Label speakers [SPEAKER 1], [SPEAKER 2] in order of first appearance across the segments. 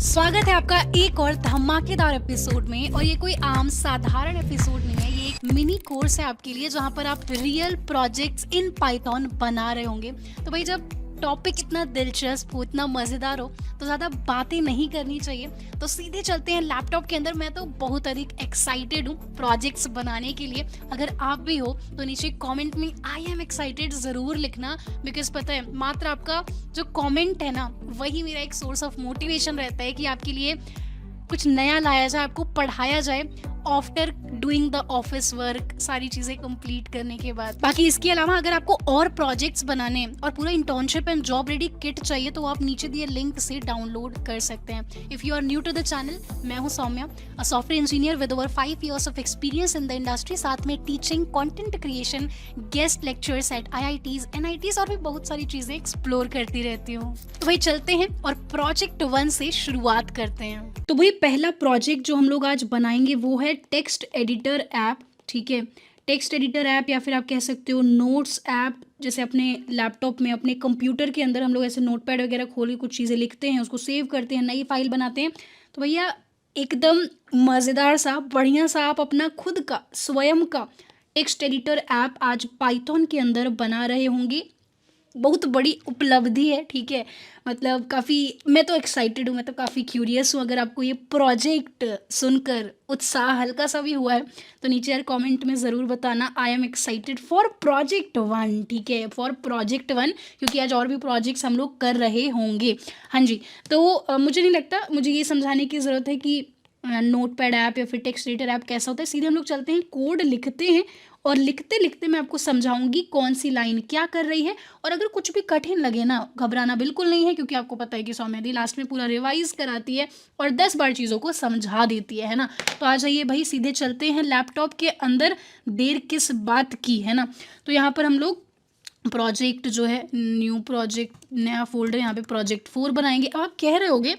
[SPEAKER 1] स्वागत है आपका एक और धमाकेदार एपिसोड में। और ये कोई आम साधारण एपिसोड नहीं है, ये एक मिनी कोर्स है आपके लिए जहाँ पर आप रियल प्रोजेक्ट्स इन पाइथन बना रहे होंगे। तो भाई जब टॉपिक इतना दिलचस्प हो, इतना मज़ेदार हो, तो ज़्यादा बातें नहीं करनी चाहिए। तो सीधे चलते हैं लैपटॉप के अंदर। मैं तो बहुत अधिक एक्साइटेड हूँ प्रोजेक्ट्स बनाने के लिए। अगर आप भी हो तो नीचे कमेंट में आई एम एक्साइटेड ज़रूर लिखना, बिकॉज पता है मात्र आपका जो कमेंट है ना, वही मेरा एक सोर्स ऑफ मोटिवेशन रहता है कि आपके लिए कुछ नया लाया जाए, आपको पढ़ाया जाए after doing the office work, सारी चीज़ें कंप्लीट करने के बाद। बाकी इसके अलावा अगर आपको और प्रोजेक्ट्स बनाने और पूरा internship and job ready kit चाहिए तो आप नीचे दिए लिंक से डाउनलोड कर सकते हैं। If you are new to the channel, मैं हूँ Saumya, a software engineer with over 5 years of experience in the industry, साथ में teaching, content creation, guest lectures at IITs, NITs और भी बहुत सारी चीज़ें एक्सप्लोर करती रहती हूँ। तो भाई चलते हैं और प्रोजेक्ट 1 से शुरुआत करते हैं। तो भाई पहला प्रोजेक्ट जो हम लोग आज बनाएंगे वो है टेक्स्ट एडिटर ऐप। ठीक है, टेक्स्ट एडिटर ऐप या फिर आप कह सकते हो नोट्स ऐप। जैसे अपने लैपटॉप में, अपने कंप्यूटर के अंदर हम लोग ऐसे नोटपैड वगैरह खोल के कुछ चीज़ें लिखते हैं, उसको सेव करते हैं, नई फाइल बनाते हैं। तो भैया एकदम मज़ेदार सा, बढ़िया सा आप अपना खुद का स्वयं का टेक्स्ट एडिटर ऐप आज पाइथन के अंदर बना रहे होंगे। बहुत बड़ी उपलब्धि है। ठीक है, मतलब काफ़ी, मैं तो एक्साइटेड हूँ, मैं तो काफ़ी क्यूरियस हूँ। अगर आपको ये प्रोजेक्ट सुनकर उत्साह हल्का सा भी हुआ है तो नीचे यार कमेंट में ज़रूर बताना I am excited for project 1। ठीक है, फॉर प्रोजेक्ट 1, क्योंकि आज और भी प्रोजेक्ट्स हम लोग कर रहे होंगे। हाँ जी, तो मुझे नहीं लगता मुझे ये समझाने की ज़रूरत है कि नोटपैड ऐप या फिर टेक्स्ट एडिटर ऐप कैसा होता है। सीधे हम लोग चलते हैं, कोड लिखते हैं और लिखते लिखते मैं आपको समझाऊंगी कौन सी लाइन क्या कर रही है। और अगर कुछ भी कठिन लगे ना, घबराना बिल्कुल नहीं है, क्योंकि आपको पता है कि सौम्या दी लास्ट में पूरा रिवाइज कराती है और 10 बार चीज़ों को समझा देती है ना। तो आ जाइए भाई, सीधे चलते हैं लैपटॉप के अंदर, देर किस बात की, है ना। तो यहाँ पर हम लोग प्रोजेक्ट जो है, न्यू प्रोजेक्ट, नया फोल्डर, यहाँ पे प्रोजेक्ट 4 बनाएंगे। अब आप कह रहे होगे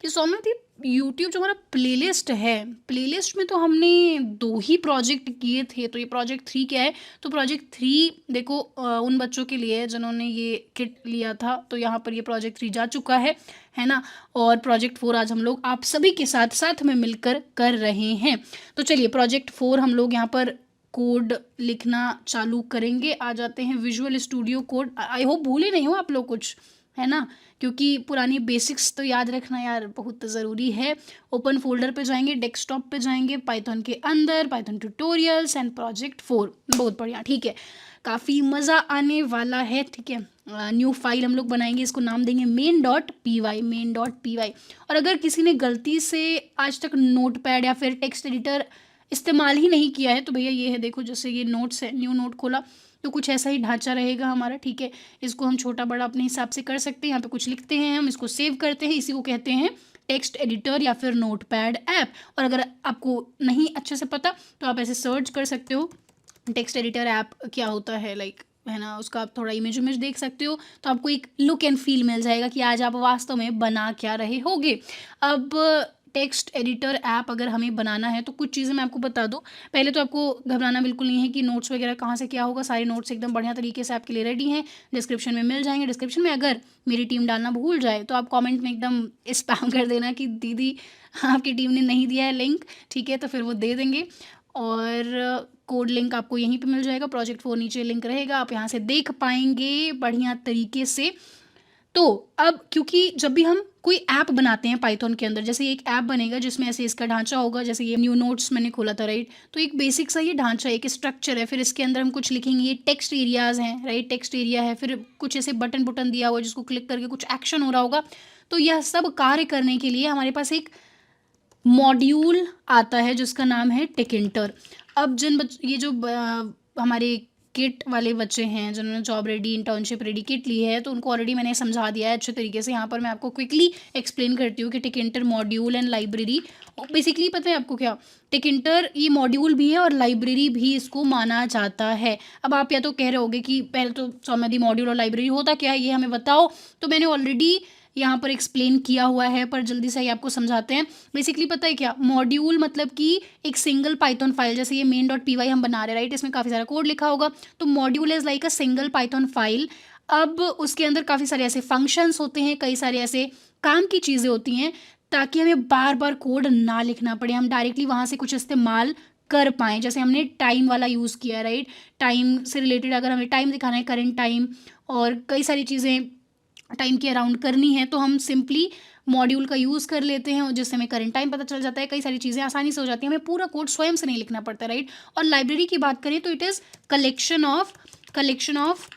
[SPEAKER 1] कि सौम्या दी यूट्यूब जो हमारा प्लेलिस्ट है, प्लेलिस्ट में तो हमने 2 ही प्रोजेक्ट किए थे, तो ये प्रोजेक्ट 3 क्या है। तो प्रोजेक्ट 3 देखो उन बच्चों के लिए है जिन्होंने ये किट लिया था, तो यहाँ पर ये प्रोजेक्ट 3 जा चुका है ना। और प्रोजेक्ट 4 आज हम लोग आप सभी के साथ साथ में मिलकर कर रहे हैं। तो चलिए प्रोजेक्ट 4 हम लोग यहाँ पर कोड लिखना चालू करेंगे। आ जाते हैं visual studio code. I hope भूले नहीं हो आप लोग कुछ, है ना, क्योंकि पुरानी बेसिक्स तो याद रखना यार बहुत ज़रूरी है। ओपन फोल्डर पे जाएंगे, डेस्कटॉप पे जाएंगे, पाइथन के अंदर पाइथन ट्यूटोरियल्स एंड प्रोजेक्ट 4। बहुत बढ़िया, ठीक है, काफ़ी मज़ा आने वाला है। ठीक है, न्यू फाइल हम लोग बनाएंगे, इसको नाम देंगे main.py। और अगर किसी ने गलती से आज तक नोटपैड या फिर टेक्स्ट एडिटर इस्तेमाल ही नहीं किया है तो भैया ये है, देखो जैसे ये नोट्स है, न्यू नोट खोला तो कुछ ऐसा ही ढांचा रहेगा हमारा। ठीक है, इसको हम छोटा बड़ा अपने हिसाब से कर सकते हैं। यहाँ पे कुछ लिखते हैं, हम इसको सेव करते हैं, इसी को कहते हैं टेक्स्ट एडिटर या फिर नोटपैड ऐप। और अगर आपको नहीं अच्छे से पता तो आप ऐसे सर्च कर सकते हो टेक्स्ट एडिटर ऐप क्या होता है, लाइक, है ना, उसका आप थोड़ा इमेज देख सकते हो, तो आपको एक लुक एंड फील मिल जाएगा कि आज आप वास्तव में बना क्या रहे होगे। अब टेक्स्ट एडिटर ऐप अगर हमें बनाना है तो कुछ चीज़ें मैं आपको बता दूं। पहले तो आपको घबराना बिल्कुल नहीं है कि नोट्स वगैरह कहाँ से क्या होगा। सारे नोट्स एकदम बढ़िया तरीके से आपके लिए रेडी हैं, डिस्क्रिप्शन में मिल जाएंगे। डिस्क्रिप्शन में अगर मेरी टीम डालना भूल जाए तो आप कमेंट में एकदम स्पैम कर देना कि दीदी आपकी टीम ने नहीं दिया है लिंक। ठीक है, तो फिर वो दे देंगे। और कोड लिंक आपको यहीं पे मिल जाएगा, प्रोजेक्ट 4 नीचे लिंक रहेगा, आप यहाँ से देख पाएंगे बढ़िया तरीके से। तो अब क्योंकि जब भी हम कोई ऐप बनाते हैं पाइथन के अंदर, जैसे एक ऐप बनेगा जिसमें ऐसे इसका ढांचा होगा, जैसे ये न्यू नोट्स मैंने खोला था, राइट, तो एक बेसिक सा ये ढांचा है, एक स्ट्रक्चर है, फिर इसके अंदर हम कुछ लिखेंगे, ये टेक्स्ट एरियाज हैं, राइट, टेक्स्ट एरिया है, फिर कुछ ऐसे बटन बटन दिया हुआ जिसको क्लिक करके कुछ एक्शन हो रहा होगा। तो यह सब कार्य करने के लिए हमारे पास एक मॉड्यूल आता है जिसका नाम है टिकिंटर। अब ये जो हमारे किट वाले बच्चे हैं जिन्होंने job ready, internship ready kit ली है, तो उनको ऑलरेडी मैंने समझा दिया है अच्छे तरीके से। यहाँ पर मैं आपको क्विकली एक्सप्लेन करती हूँ कि टिकिंटर मॉड्यूल एंड लाइब्रेरी, बेसिकली पता है आपको क्या, टिकिंटर ये मॉड्यूल भी है और लाइब्रेरी भी इसको माना जाता है। अब आप या तो कह रहे होगे कि पहले तो सौम्या दी मॉड्यूल और लाइब्रेरी होता क्या है ये हमें बताओ। तो मैंने ऑलरेडी यहाँ पर एक्सप्लेन किया हुआ है, पर जल्दी से ही आपको समझाते हैं। बेसिकली पता है क्या, मॉड्यूल मतलब कि एक सिंगल पाइथन फाइल, जैसे ये main.py हम बना रहे हैं, राइट, इसमें काफ़ी सारा कोड लिखा होगा, तो module is like a single Python file. अब उसके अंदर काफ़ी सारे ऐसे फंक्शंस होते हैं, कई सारे ऐसे काम की चीज़ें होती हैं, ताकि हमें बार बार कोड ना लिखना पड़े, हम डायरेक्टली वहाँ से कुछ इस्तेमाल कर पाएँ। जैसे हमने टाइम वाला यूज़ किया, राइट, टाइम से रिलेटेड अगर हमें टाइम दिखाना है, करेंट टाइम, और कई सारी चीज़ें टाइम के अराउंड करनी है, तो हम सिंपली मॉड्यूल का यूज़ कर लेते हैं और जिससे हमें करंट टाइम पता चल जाता है, कई सारी चीज़ें आसानी से हो जाती हैं, हमें पूरा कोड स्वयं से नहीं लिखना पड़ता, राइट। और लाइब्रेरी की बात करें तो इट इज़ कलेक्शन ऑफ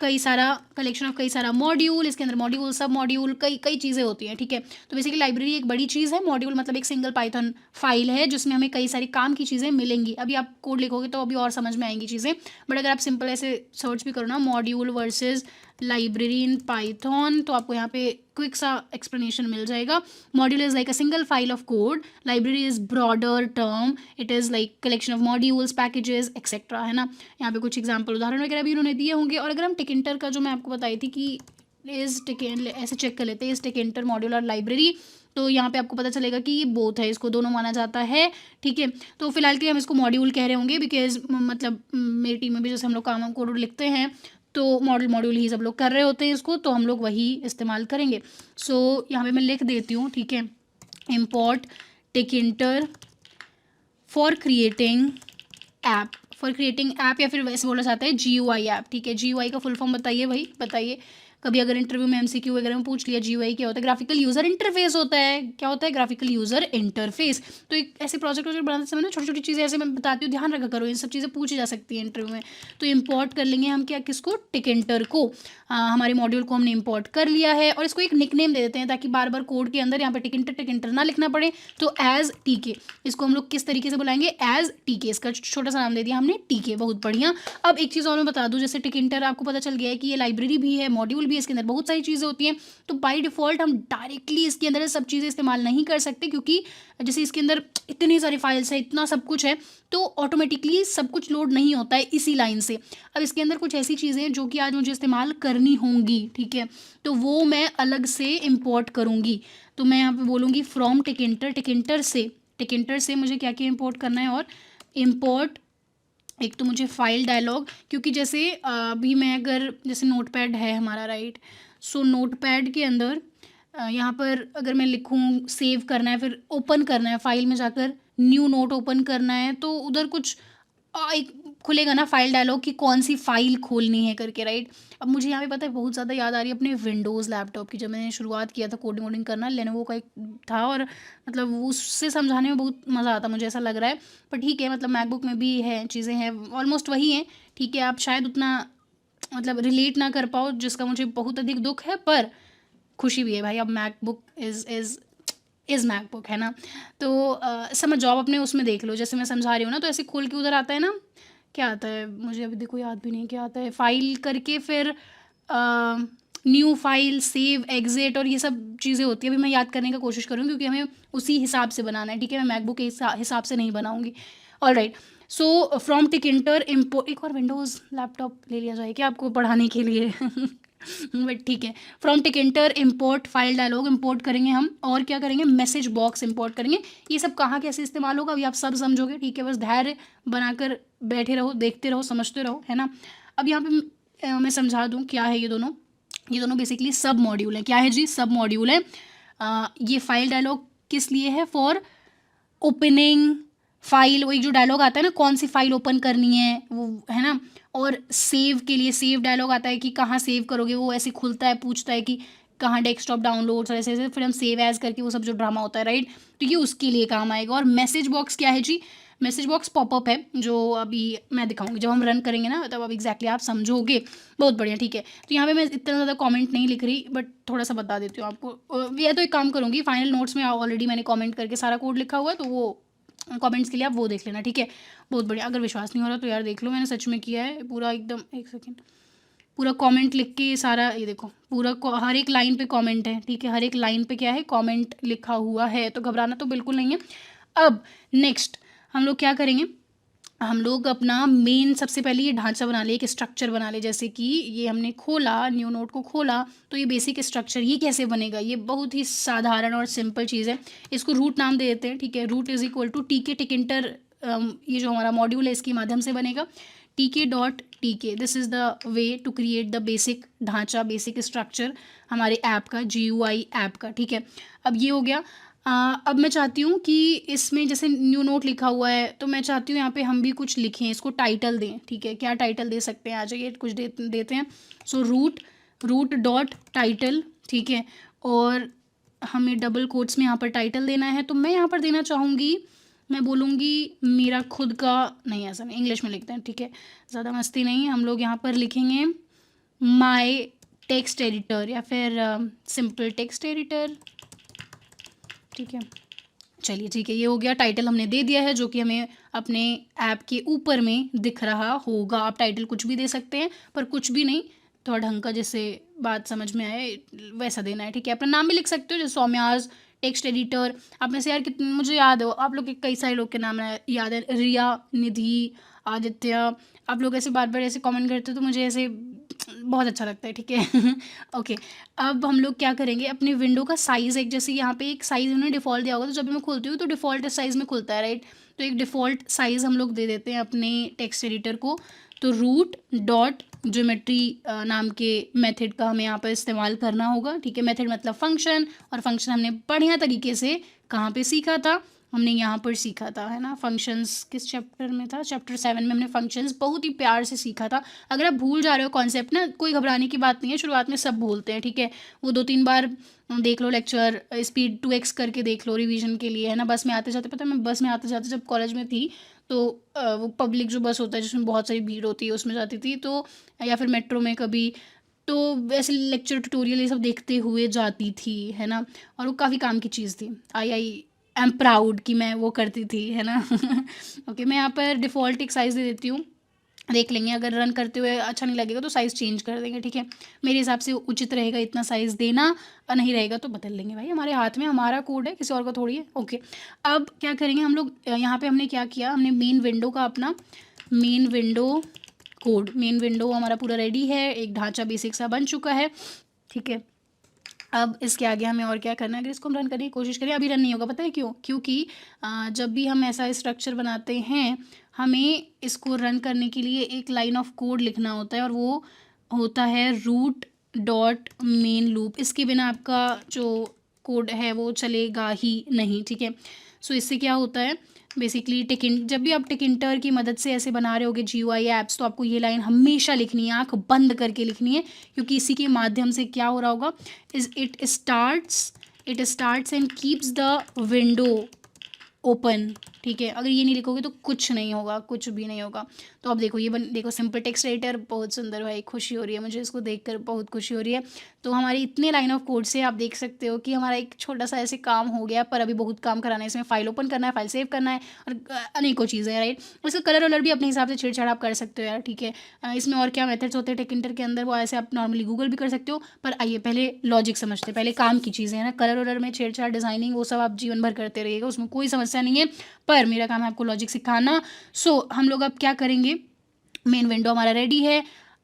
[SPEAKER 1] कई सारा मॉड्यूल, इसके अंदर मॉड्यूल, सब मॉड्यूल, कई कई चीज़ें होती हैं, ठीक है। तो बेसिकली लाइब्रेरी एक बड़ी चीज़ है, मॉड्यूल मतलब एक सिंगल पाइथन फाइल है जिसमें हमें कई सारी काम की चीज़ें मिलेंगी। अभी आप कोड लिखोगे तो अभी और समझ में आएंगी चीज़ें, बट अगर आप सिंपल ऐसे सर्च भी करो ना, module versus library in Python, तो आपको यहाँ पे क्विक सा एक्सप्लेनेशन मिल जाएगा। Module is like a single file of code, library is broader term, it is like collection of modules, packages etcetera, है ना। यहाँ पे कुछ एग्जाम्पल उदाहरण वगैरह भी उन्होंने दिए होंगे। और अगर हम टिकिंटर का जो मैं आपको बताई थी कि ऐसे चेक कर लेते हैं इस टिकिंटर मॉड्यूल और लाइब्रेरी, तो यहाँ पे आपको पता चलेगा कि ये बोथ है, इसको दोनों माना जाता है, ठीक है। तो फिलहाल के लिए हम इसको मॉड्यूल कह रहे होंगे, बिकॉज मतलब मेरी टीम में भी जैसे हम लोग काम कोड लिखते हैं तो मॉड्यूल ही सब लोग कर रहे होते हैं इसको, तो हम लोग वही इस्तेमाल करेंगे। सो यहाँ पे मैं लिख देती हूँ, ठीक है, इम्पोर्ट टिकिंटर फॉर क्रिएटिंग ऐप, या फिर वैसे बोला जाता है GUI ऐप, ठीक है। GUI का फुल फॉर्म बताइए भाई, बताइए। कभी अगर इंटरव्यू में MCQ वगैरह में पूछ लिया GUI क्या होता है, ग्राफिकल यूज़र इंटरफेस होता है। क्या होता है? Graphical user interface. तो एक ऐसे प्रोजेक्ट बनाते समय ना छोटी छोटी चीज़ें ऐसे मैं बताती हूँ, ध्यान रखा करो, इन सब चीज़ें पूछी जा सकती है इंटरव्यू में। तो इम्पोर्ट कर लेंगे हम क्या, किसको, टिकिंटर को। हमारे मॉड्यूल को हमने इम्पोर्ट कर लिया है और इसको एक निकनेम दे देते हैं ताकि बार बार कोड के अंदर यहाँ पे टिकिंटर ना लिखना पड़े। तो एज TK, इसको हम लोग किस तरीके से बुलाएंगे, एज TK, इसका छोटा सा नाम दे दिया हमने TK, बहुत बढ़िया। अब एक चीज़ और मैं बता दूं, जैसे टिकिंटर आपको पता चल गया है कि ये लाइब्रेरी भी है, मॉड्यूल भी है, इसके अंदर बहुत सारी चीज़ें होती हैं। तो बाय डिफ़ॉल्ट हम डायरेक्टली इसके अंदर सब चीज़ें इस्तेमाल नहीं कर सकते, क्योंकि जैसे इसके अंदर इतनी सारी फाइल्स है, इतना सब कुछ है, तो ऑटोमेटिकली सब कुछ लोड नहीं होता है इसी लाइन से। अब इसके अंदर कुछ ऐसी चीज़ें जो कि आज मुझे इस्तेमाल करनी होंगी, ठीक है, तो वो मैं अलग से इम्पोर्ट करूँगी। तो मैं यहाँ पे बोलूँगी फ्रॉम टिकिंटर से मुझे क्या क्या इम्पोर्ट करना है, और इम्पोर्ट एक तो मुझे फाइल डायलॉग, क्योंकि जैसे अभी मैं अगर जैसे नोटपैड है हमारा, राइट, सो नोटपैड के अंदर यहाँ पर अगर मैं लिखूँ सेव करना है, फिर ओपन करना है, फाइल में जाकर न्यू नोट ओपन करना है, तो उधर कुछ एक खुलेगा ना फाइल डायलॉग कि कौन सी फाइल खोलनी है करके, राइट। अब मुझे यहाँ पे पता है बहुत ज़्यादा याद आ रही है अपने विंडोज़ लैपटॉप की, जब मैंने शुरुआत किया था कोडिंग वोडिंग करना, लेनोवो का एक था, और मतलब उससे समझाने में बहुत मज़ा आता, मुझे ऐसा लग रहा है। पर ठीक है, मतलब मैकबुक में भी है, चीज़ें हैं ऑलमोस्ट वही हैं, ठीक है। आप शायद उतना मतलब रिलेट ना कर पाओ, जिसका मुझे बहुत अधिक दुख है, पर खुशी भी है भाई। अब मैकबुक इज़ मैकबुक, है ना। तो समझ जाओ, अपने उसमें देख लो, जैसे मैं समझा रही हूँ ना, तो ऐसे खोल के उधर आता है ना, क्या आता है मुझे अभी देखो याद भी नहीं क्या आता है, फाइल करके फिर न्यू फाइल, सेव, एग्जिट, और ये सब चीज़ें होती है। अभी मैं याद करने का कोशिश करूँ क्योंकि हमें उसी हिसाब से बनाना है, ठीक है। मैं मैकबुक के हिसाब से नहीं बनाऊँगी। All right, so from tkinter import, एक और विंडोज़ लैपटॉप ले लिया जाए क्या आपको पढ़ाने के लिए बट ठीक है। From tkinter import file dialog import करेंगे हम, और क्या करेंगे, मैसेज बॉक्स इम्पोर्ट करेंगे। ये सब कहाँ कैसे इस्तेमाल होगा अभी आप सब समझोगे, ठीक है। बस धैर्य बनाकर बैठे रहो, देखते रहो, समझते रहो, है ना। अब यहाँ पे मैं समझा दूँ क्या है ये दोनों बेसिकली सब मॉड्यूल है। क्या है जी? सब मॉड्यूल है। ये फाइल डायलॉग किस लिए है? फॉर ओपनिंग फाइल, वो एक जो डायलॉग आता है ना, कौन सी फाइल ओपन करनी है वो, है ना। और सेव के लिए सेव डायलॉग आता है कि कहाँ सेव करोगे, वो ऐसे खुलता है, पूछता है कि कहाँ डेस्कटॉप डाउनलोड्स और ऐसे ऐसे, फिर हम सेव एज करके वो सब जो ड्रामा होता है, राइट। तो ये उसके लिए काम आएगा। और मैसेज बॉक्स क्या है जी? मैसेज बॉक्स पॉपअप है, जो अभी मैं दिखाऊंगी जब हम रन करेंगे ना, तब अब एग्जैक्टली आप समझोगे। बहुत बढ़िया, ठीक है। तो यहाँ पे मैं इतना ज़्यादा कमेंट नहीं लिख रही, बट थोड़ा सा बता देती हूँ आपको। या तो एक काम करूँगी, फाइनल नोट्स में ऑलरेडी मैंने कमेंट करके सारा कोड लिखा हुआ है, तो वो कमेंट्स के लिए आप वो देख लेना, ठीक है। बहुत बढ़िया। अगर विश्वास नहीं हो रहा तो यार देख लो, मैंने सच में किया है पूरा एकदम, एक सेकेंड, पूरा कमेंट लिख के सारा, ये देखो पूरा हर एक लाइन पे कमेंट है, ठीक है। हर एक लाइन पे क्या है, कमेंट लिखा हुआ है, तो घबराना तो बिल्कुल नहीं है। अब नेक्स्ट हम लोग क्या करेंगे, हम लोग अपना मेन सबसे पहले ये ढांचा बना ले, एक स्ट्रक्चर बना ले। जैसे कि ये हमने खोला, न्यू नोट को खोला, तो ये बेसिक स्ट्रक्चर ये कैसे बनेगा, ये बहुत ही साधारण और सिंपल चीज़ है। इसको रूट नाम दे देते हैं, ठीक है। Root is equal to TK Tkinter, ये जो हमारा मॉड्यूल है इसके माध्यम से बनेगा। TK.TK, this is the way to create the basic ढांचा, बेसिक स्ट्रक्चर हमारे ऐप का, GUI ऐप का, ठीक है। अब ये हो गया। अब मैं चाहती हूँ कि इसमें जैसे न्यू नोट लिखा हुआ है, तो मैं चाहती हूँ यहाँ पे हम भी कुछ लिखें, इसको टाइटल दें, ठीक है। क्या टाइटल दे सकते हैं, आ जाइए कुछ देते हैं। सो रूट डॉट टाइटल, ठीक है। और हमें डबल कोट्स में यहाँ पर टाइटल देना है, तो मैं यहाँ पर देना चाहूँगी, मैं बोलूँगी मेरा खुद का, नहीं ऐसा नहीं, इंग्लिश में लिखते हैं, ठीक है, ज़्यादा मस्ती नहीं। हम लोग यहाँ पर लिखेंगे माई टेक्स्ट एडिटर या फिर सिंपल टेक्स्ट एडिटर, ठीक है। चलिए ठीक है, ये हो गया, टाइटल हमने दे दिया है जो कि हमें अपने ऐप के ऊपर में दिख रहा होगा। आप टाइटल कुछ भी दे सकते हैं, पर कुछ भी नहीं, थोड़ा ढंग का जिससे बात समझ में आए वैसा देना है, ठीक है। अपना नाम भी लिख सकते हो, जैसे सौम्याज टेक्स्ट एडिटर। आप में से यार कितने, मुझे याद हो, आप लोग के कई सारे लोग के नाम याद है, रिया, निधि, आदित्य। आप लोग ऐसे बार बार ऐसे कमेंट करते हो तो मुझे ऐसे बहुत अच्छा लगता है, ठीक है। ओके, अब हम लोग क्या करेंगे, अपनी विंडो का साइज़, एक जैसे यहाँ पे एक साइज़ उन्होंने डिफ़ॉल्ट दिया होगा, तो जब भी मैं खोलती हूँ तो डिफ़ॉल्ट साइज़ में खुलता है, राइट। तो एक डिफ़ॉल्ट साइज़ हम लोग दे देते हैं अपने टेक्स्ट एडिटर को। तो रूट डॉट ज्योमेट्री नाम के मेथड का हमें यहाँ पर इस्तेमाल करना होगा, ठीक है। मेथड मतलब फंक्शन, और फंक्शन हमने बढ़िया तरीके से कहाँ पे सीखा था, हमने यहाँ पर सीखा था, है ना। फंक्शंस किस चैप्टर में था, चैप्टर 7 में हमने फंक्शंस बहुत ही प्यार से सीखा था। अगर आप भूल जा रहे हो कॉन्सेप्ट ना, कोई घबराने की बात नहीं है, शुरुआत में सब भूलते हैं, ठीक है। वो 2-3 बार देख लो लेक्चर, स्पीड 2x करके देख लो रिवीजन के लिए, है ना। बस में आते जाते, पता है मैं बस में आते जाते जब कॉलेज में थी तो वो पब्लिक जो बस होता है जिसमें बहुत सारी भीड़ होती है उसमें जाती थी, तो या फिर मेट्रो में कभी, तो वैसे लेक्चर ट्यूटोरियल ये सब देखते हुए जाती थी, है ना। और वो काफ़ी काम की चीज़ थी। आई एम प्राउड कि मैं वो करती थी, है ना। ओके, मैं यहाँ पर डिफ़ॉल्ट एक साइज़ दे देती हूँ, देख लेंगे अगर रन करते हुए अच्छा नहीं लगेगा तो साइज़ चेंज कर देंगे, ठीक है। मेरे हिसाब से उचित रहेगा इतना साइज़ देना, और नहीं रहेगा तो बदल लेंगे भाई, हमारे हाथ में, हमारा कोड है, किसी और का थोड़ी है। ओके, अब क्या करेंगे हम लोग, यहाँ पे हमने क्या किया, हमने मेन विंडो का अपना main window code, main window हमारा पूरा रेडी है, एक ढांचा बेसिक सा बन चुका है, ठीक है। अब इसके आगे हमें और क्या करना है, अगर इसको हम रन करने की कोशिश करें, अभी रन नहीं होगा, पता है क्यों, क्योंकि जब भी हम ऐसा स्ट्रक्चर बनाते हैं, हमें इसको रन करने के लिए एक लाइन ऑफ कोड लिखना होता है, और वो होता है रूट डॉट मेन लूप। इसके बिना आपका जो कोड है वो चलेगा ही नहीं, ठीक है। सो इससे क्या होता है, बेसिकली जब भी आप टिकिंटर की मदद से ऐसे बना रहे होगे GUI ऐप्स, तो आपको ये लाइन हमेशा लिखनी है, आंख बंद करके लिखनी है, क्योंकि इसी के माध्यम से क्या हो रहा होगा, it starts and keeps the window open, ठीक है। अगर ये नहीं लिखोगे तो कुछ नहीं होगा, कुछ भी नहीं होगा। तो अब देखो ये देखो सिंपल टेक्स्ट एडिटर, बहुत सुंदर भाई, खुशी हो रही है मुझे इसको देखकर, बहुत खुशी हो रही है। तो हमारी इतने लाइन ऑफ कोड से आप देख सकते हो कि हमारा एक छोटा सा ऐसे काम हो गया, पर अभी बहुत काम कराना है इसमें। फाइल ओपन करना है, फाइल सेव करना है, और अनेकों चीज़ें, राइट। उसका कलर वलर भी अपने हिसाब से छेड़छाड़ आप कर सकते हो यार, ठीक है। इसमें और क्या मेथड्स होते हैं टेकिंटर के अंदर, वो ऐसे आप नॉर्मली गूगल भी कर सकते हो। पर आइए पहले लॉजिक समझते हैं, पहले काम की चीज़ें हैं ना, कलर वलर में छेड़छाड़, डिज़ाइनिंग, वो सब आप जीवन भर करते रहिएगा, उसमें कोई समस्या नहीं है, पर मेरा काम है आपको लॉजिक सिखाना। सो हम लोग अब क्या करेंगे, मेन विंडो हमारा रेडी है।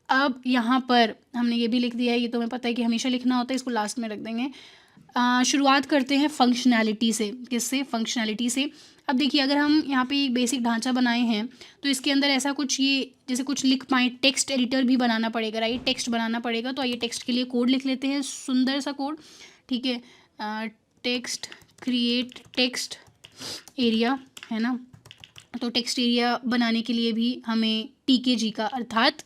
[SPEAKER 1] अब यहाँ पर हमने ये भी लिख दिया है, ये तो हमें पता है कि हमेशा लिखना होता है, इसको लास्ट में रख देंगे। शुरुआत करते हैं फंक्शनैलिटी से, किससे, फंक्शनैलिटी से। अब देखिए अगर हम यहाँ पे एक बेसिक ढांचा बनाए हैं, तो इसके अंदर ऐसा कुछ, ये जैसे कुछ लिख पाएँ, टेक्स्ट एडिटर भी बनाना पड़ेगा, राइट, टेक्स्ट बनाना पड़ेगा। तो आइए टेक्स्ट के लिए कोड लिख लेते हैं, सुंदर सा कोड, ठीक है। टेक्स्ट क्रिएट टेक्स्ट एरिया, है ना। तो टेक्स्ट एरिया बनाने के लिए भी हमें TKG का, अर्थात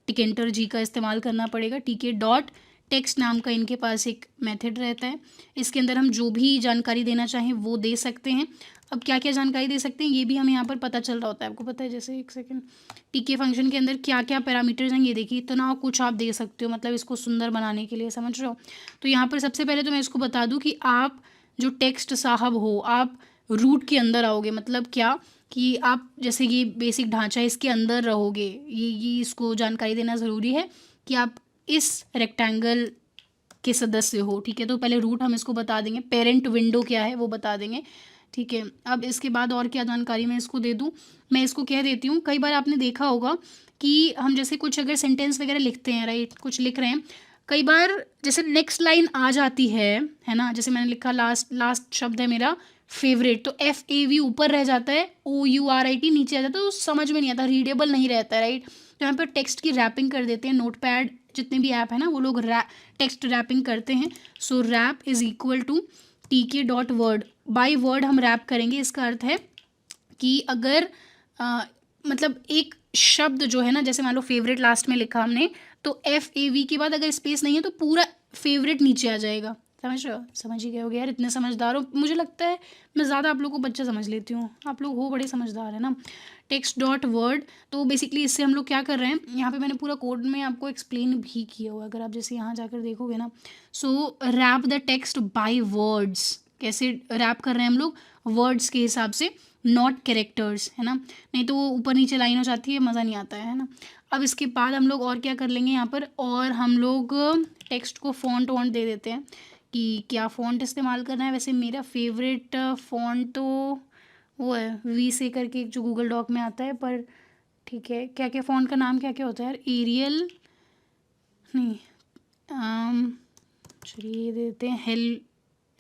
[SPEAKER 1] टिकेंटर जी का इस्तेमाल करना पड़ेगा। TK डॉट टेक्स्ट नाम का इनके पास एक मेथड रहता है, इसके अंदर हम जो भी जानकारी देना चाहें वो दे सकते हैं। अब क्या क्या जानकारी दे सकते हैं ये भी हमें यहाँ पर पता चल रहा होता है, आपको पता है, जैसे एक सेकेंड, TK फंक्शन के अंदर क्या क्या पैरामीटर्स हैं ये देखिए, इतना कुछ आप दे सकते हो, मतलब इसको सुंदर बनाने के लिए, समझ रहे हो। तो यहाँ पर सबसे पहले तो मैं इसको बता दूँ कि आप जो टेक्स्ट साहब हो, आप रूट के अंदर आओगे, मतलब क्या कि आप जैसे ये बेसिक ढांचा है इसके अंदर रहोगे, ये इसको जानकारी देना ज़रूरी है कि आप इस रेक्टेंगल के सदस्य हो, ठीक है। तो पहले रूट हम इसको बता देंगे, पेरेंट विंडो क्या है वो बता देंगे, ठीक है। अब इसके बाद और क्या जानकारी मैं इसको दे दूँ, मैं इसको कह देती हूँ, कई बार आपने देखा होगा कि हम जैसे कुछ अगर सेंटेंस वगैरह लिखते हैं, राइट, कुछ लिख रहे हैं, कई बार जैसे नेक्स्ट लाइन आ जाती है ना, जैसे मैंने लिखा लास्ट शब्द है मेरा फेवरेट, तो FAV ऊपर रह जाता है, OURIT नीचे आ जाता है, तो समझ में नहीं आता, रीडेबल नहीं रहता है, राइट। तो यहाँ पर टेक्स्ट की रैपिंग कर देते हैं, नोटपैड जितने भी ऐप है ना वो लोग टेक्स्ट रैपिंग करते हैं। So wrap is equal to tk.word, by word हम रैप करेंगे। इसका अर्थ है कि अगर मतलब एक शब्द जो है ना, जैसे मान लो फेवरेट लास्ट में लिखा हमने, तो FAV के बाद अगर स्पेस नहीं है तो पूरा फेवरेट नीचे आ जाएगा। समझ रहे हो? समझ ही गए होगे यार, इतने समझदार हो। मुझे लगता है मैं ज़्यादा आप लोग को बच्चा समझ लेती हूँ, आप लोग हो बड़े समझदार है ना। text.word, तो बेसिकली इससे हम लोग क्या कर रहे हैं, यहाँ पे मैंने पूरा कोड में आपको एक्सप्लेन भी किया हुआ है, अगर आप जैसे यहाँ जाकर देखोगे ना। So wrap the text by words, कैसे रैप कर रहे हैं हम लोग, वर्ड्स के हिसाब से, नॉट कैरेक्टर्स, है ना, नहीं तो वो ऊपर नीचे लाइन हो जाती है, मज़ा नहीं आता है ना। अब इसके बाद हम लोग और क्या कर लेंगे यहाँ पर, और हम लोग टेक्स्ट को फ़ॉन्ट वॉन्ट दे देते हैं कि क्या फ़ॉन्ट इस्तेमाल करना है। वैसे मेरा फेवरेट फ़ॉन्ट तो वो है वी से करके एक जो गूगल डॉक में आता है, पर ठीक है। क्या क्या फ़ॉन्ट का नाम क्या क्या होता है यार, एरियल नहीं, चलिए ये देते हैं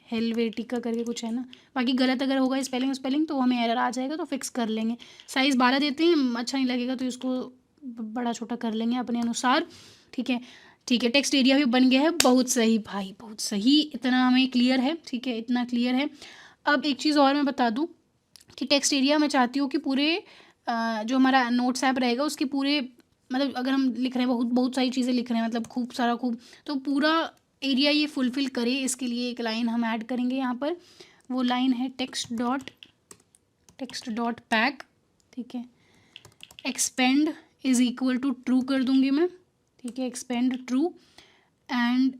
[SPEAKER 1] हेलवेटिका करके कुछ है ना। बाकी गलत अगर होगा स्पेलिंग तो हमें एरर आ जाएगा, तो फिक्स कर लेंगे। साइज़ 12 देते हैं, अच्छा नहीं लगेगा तो इसको बड़ा छोटा कर लेंगे अपने अनुसार। ठीक है, ठीक है। टेक्स्ट एरिया भी बन गया है, बहुत सही भाई, बहुत सही। इतना हमें क्लियर है, ठीक है, इतना क्लियर है। अब एक चीज़ और मैं बता दूँ कि टेक्स्ट एरिया मैं चाहती हूँ कि पूरे जो हमारा नोट्स ऐप रहेगा उसके पूरे, मतलब अगर हम लिख रहे हैं बहुत बहुत सारी चीज़ें लिख रहे हैं, मतलब खूब सारा खूब, तो पूरा एरिया ये फुलफ़िल करे, इसके लिए एक लाइन हम ऐड करेंगे यहाँ पर। वो लाइन है टेक्स्ट डॉट पैक, ठीक है। Expand is equal to true कर दूँगी मैं, ठीक है, expand true, and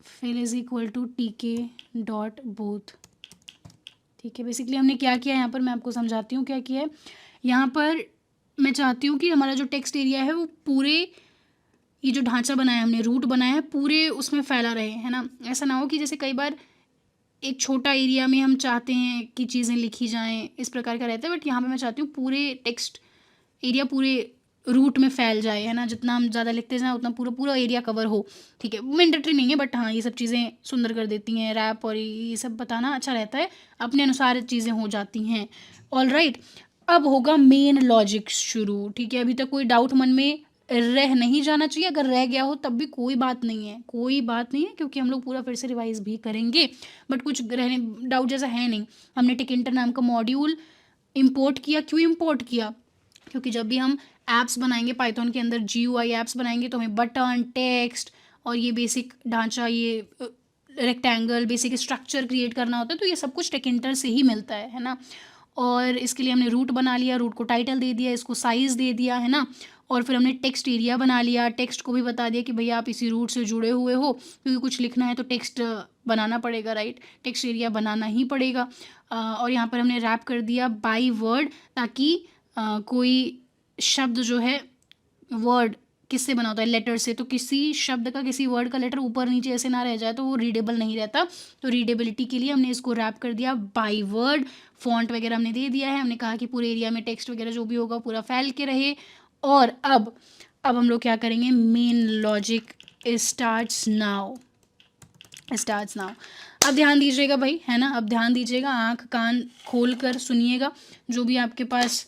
[SPEAKER 1] fill is equal to tk.both, ठीक है। बेसिकली हमने क्या किया यहाँ पर, मैं आपको समझाती हूँ क्या किया है। यहाँ पर मैं चाहती हूँ कि हमारा जो टेक्स्ट एरिया है वो पूरे, ये जो ढांचा बनाया हमने, रूट बनाया है, पूरे उसमें फैला रहे, है ना। ऐसा ना हो कि जैसे कई बार एक छोटा एरिया में हम चाहते हैं कि चीज़ें लिखी जाएं, इस प्रकार का रहता है। बट यहाँ पे मैं चाहती हूँ पूरे टेक्स्ट एरिया पूरे रूट में फैल जाए, है ना। जितना हम ज़्यादा लिखते जाएं उतना पूरा पूरा एरिया कवर हो, ठीक है। मैंडेटरी नहीं है, बट हाँ ये सब चीज़ें सुंदर कर देती हैं, रैप और ये सब बताना अच्छा रहता है, अपने अनुसार चीज़ें हो जाती हैं। ऑल राइट, अब होगा मेन लॉजिक शुरू, ठीक है। अभी तक कोई डाउट मन में रह नहीं जाना चाहिए, अगर रह गया हो तब भी कोई बात नहीं है, कोई बात नहीं है, क्योंकि हम लोग पूरा फिर से रिवाइज भी करेंगे। बट कुछ रहने डाउट जैसा है नहीं। हमने टिकिंटर नाम का मॉड्यूल इंपोर्ट किया, क्यों इंपोर्ट किया, क्योंकि जब भी हम ऐप्स बनाएंगे पाइथन के अंदर, GUI ऐप्स बनाएंगे, तो हमें बटन, टेक्स्ट और ये बेसिक ढांचा, ये रेक्टेंगल बेसिक स्ट्रक्चर क्रिएट करना होता है, तो ये सब कुछ टिकिंटर से ही मिलता है ना। और इसके लिए हमने रूट बना लिया, रूट को टाइटल दे दिया, इसको साइज़ दे दिया, है ना। और फिर हमने टेक्स्ट एरिया बना लिया, टेक्स्ट को भी बता दिया कि भैया आप इसी रूट से जुड़े हुए हो, क्योंकि कुछ लिखना है तो टेक्स्ट बनाना पड़ेगा, राइट, टेक्स्ट एरिया बनाना ही पड़ेगा। और यहाँ पर हमने रैप कर दिया बाय वर्ड, ताकि कोई शब्द जो है, वर्ड किससे बना होता है, लेटर से, तो किसी शब्द का, किसी वर्ड का लेटर ऊपर नीचे ऐसे ना रह जाए तो वो रीडेबल नहीं रहता। तो रीडेबिलिटी के लिए हमने इसको रैप कर दिया बाय वर्ड। फॉन्ट वगैरह हमने दे दिया है, हमने कहा कि पूरे एरिया में टेक्स्ट वगैरह जो भी होगा पूरा फैल के रहे। और अब हम लोग क्या करेंगे, main logic starts now, starts now. अब ध्यान दीजिएगा भाई, है ना, अब ध्यान दीजिएगा, आँख कान खोल कर सुनिएगा, जो भी आपके पास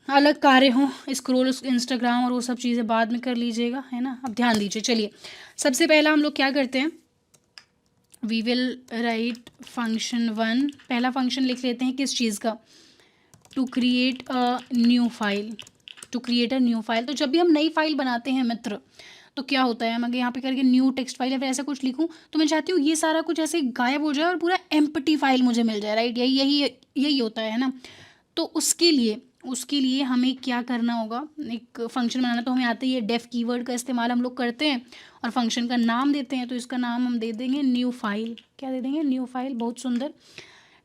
[SPEAKER 1] अलग कार्य हो, स्क्रॉल इंस्टाग्राम और वो सब चीज़ें बाद में कर लीजिएगा, है ना। अब ध्यान दीजिए, चलिए सबसे पहला हम लोग क्या करते हैं, वी विल राइट फंक्शन 1। पहला फंक्शन लिख लेते हैं किस चीज़ का, to create a new file, to create a new file. तो जब भी हम नई फाइल बनाते हैं मित्र, तो क्या होता है, मैं यहाँ पे करके न्यू टेक्स्ट फाइल या फिर ऐसा कुछ लिखूँ, तो मैं चाहती हूँ ये सारा कुछ ऐसे गायब हो जाए और पूरा एम्प्टी फाइल मुझे मिल जाए, राइट। यही होता है ना। तो उसके लिए हमें क्या करना होगा, एक फंक्शन बनाना, तो हमें आता ही है, डेफ कीवर्ड का इस्तेमाल हम लोग करते हैं और फंक्शन का नाम देते हैं। तो इसका नाम हम दे देंगे न्यू फाइल, क्या दे देंगे, न्यू फाइल, बहुत सुंदर,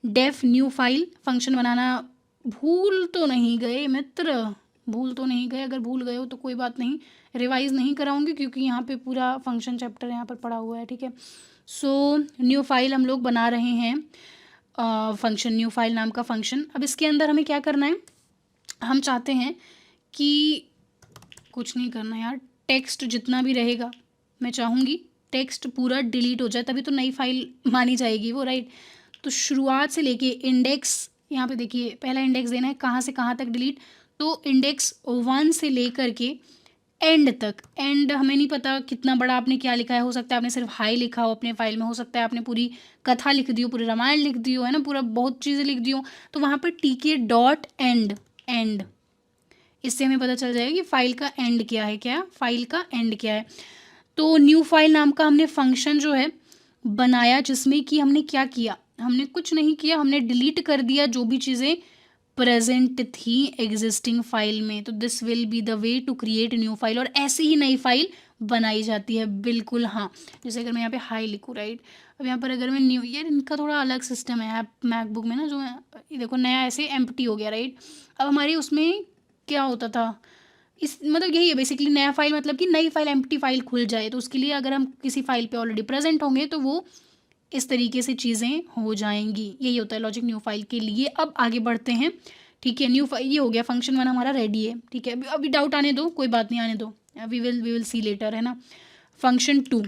[SPEAKER 1] डेफ न्यू फाइल। फंक्शन बनाना भूल तो नहीं गए मित्र, भूल तो नहीं गए, अगर भूल गए हो तो कोई बात नहीं, रिवाइज नहीं कराऊंगी क्योंकि यहाँ पे पूरा फंक्शन चैप्टर यहाँ पर पड़ा हुआ है, ठीक है। सो न्यू फाइल हम लोग बना रहे हैं, फंक्शन न्यू फाइल नाम का फंक्शन। अब इसके अंदर हमें क्या करना है, हम चाहते हैं कि कुछ नहीं करना यार, टेक्स्ट जितना भी रहेगा मैं चाहूँगी टेक्स्ट पूरा डिलीट हो जाए, तभी तो नई फाइल मानी जाएगी वो, राइट। तो शुरुआत से लेके इंडेक्स, यहाँ पे देखिए पहला इंडेक्स देना है, कहाँ से कहाँ तक डिलीट, तो इंडेक्स 1 से लेकर के एंड तक। एंड हमें नहीं पता कितना बड़ा आपने क्या लिखा है, हो सकता है आपने सिर्फ हाई लिखा हो अपने फाइल में, हो सकता है आपने पूरी कथा लिख दी हो, पूरी रामायण लिख दी हो, है ना, पूरा बहुत चीज़ें लिख दी हो, तो वहाँ पर टीके डॉट एंड, एंड, इससे हमें पता चल जाएगा कि फाइल का एंड क्या है, क्या फाइल का एंड क्या है। तो न्यू फाइल नाम का हमने फंक्शन जो है बनाया, जिसमें कि हमने क्या किया, हमने कुछ नहीं किया, हमने डिलीट कर दिया जो भी चीज़ें प्रेजेंट थी एग्जिस्टिंग फाइल में। तो this will be the way to create new file, और ऐसे ही नई फाइल बनाई जाती है, बिल्कुल। हाँ, जैसे अगर मैं यहाँ पे हाई लिखूँ, राइट, अब यहाँ पर अगर मैं न्यू, यार इनका थोड़ा अलग सिस्टम है ऐप मैकबुक में ना, जो ये देखो नया ऐसे एम्प्टी हो गया, राइट। अब हमारे उसमें क्या होता था, इस मतलब यही है बेसिकली, नया फाइल मतलब कि नई फाइल, एम्प्टी फाइल खुल जाए, तो उसके लिए अगर हम किसी फाइल पे ऑलरेडी प्रेजेंट होंगे तो वो इस तरीके से चीज़ें हो जाएंगी, यही होता है लॉजिक न्यू फाइल के लिए। अब आगे बढ़ते हैं, ठीक है। न्यू फाइल ये हो गया, फंक्शन 1 हमारा रेडी है, ठीक है। अभी डाउट आने दो, कोई बात नहीं, आने दो, वी विल सी लेटर, है ना। फंक्शन 2,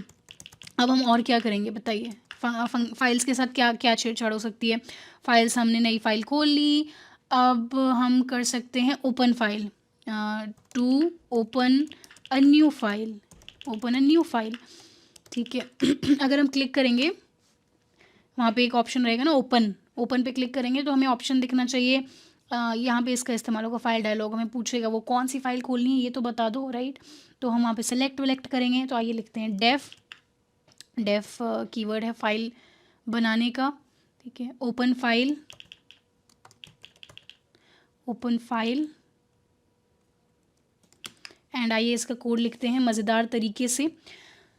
[SPEAKER 1] अब हम और क्या करेंगे बताइए, फाइल्स के साथ क्या क्या छेड़छाड़ हो सकती है। फाइल्स, हमने नई फाइल खोल ली, अब हम कर सकते हैं open file, to open a new file, open a new file, ठीक है। अगर हम क्लिक करेंगे, वहाँ पे एक ऑप्शन रहेगा ना ओपन, ओपन पे क्लिक करेंगे तो हमें ऑप्शन दिखना चाहिए, यहाँ पे इसका इस्तेमाल होगा, फाइल डायलॉग, हमें पूछेगा वो कौन सी फाइल खोलनी है ये तो बता दो, राइट। तो हम वहाँ पे सेलेक्ट वेलेक्ट करेंगे, तो आइए लिखते हैं डेफ, डेफ कीवर्ड है फाइल बनाने का, ठीक है। Open file, open file, and आइए इसका कोड लिखते हैं मज़ेदार तरीके से।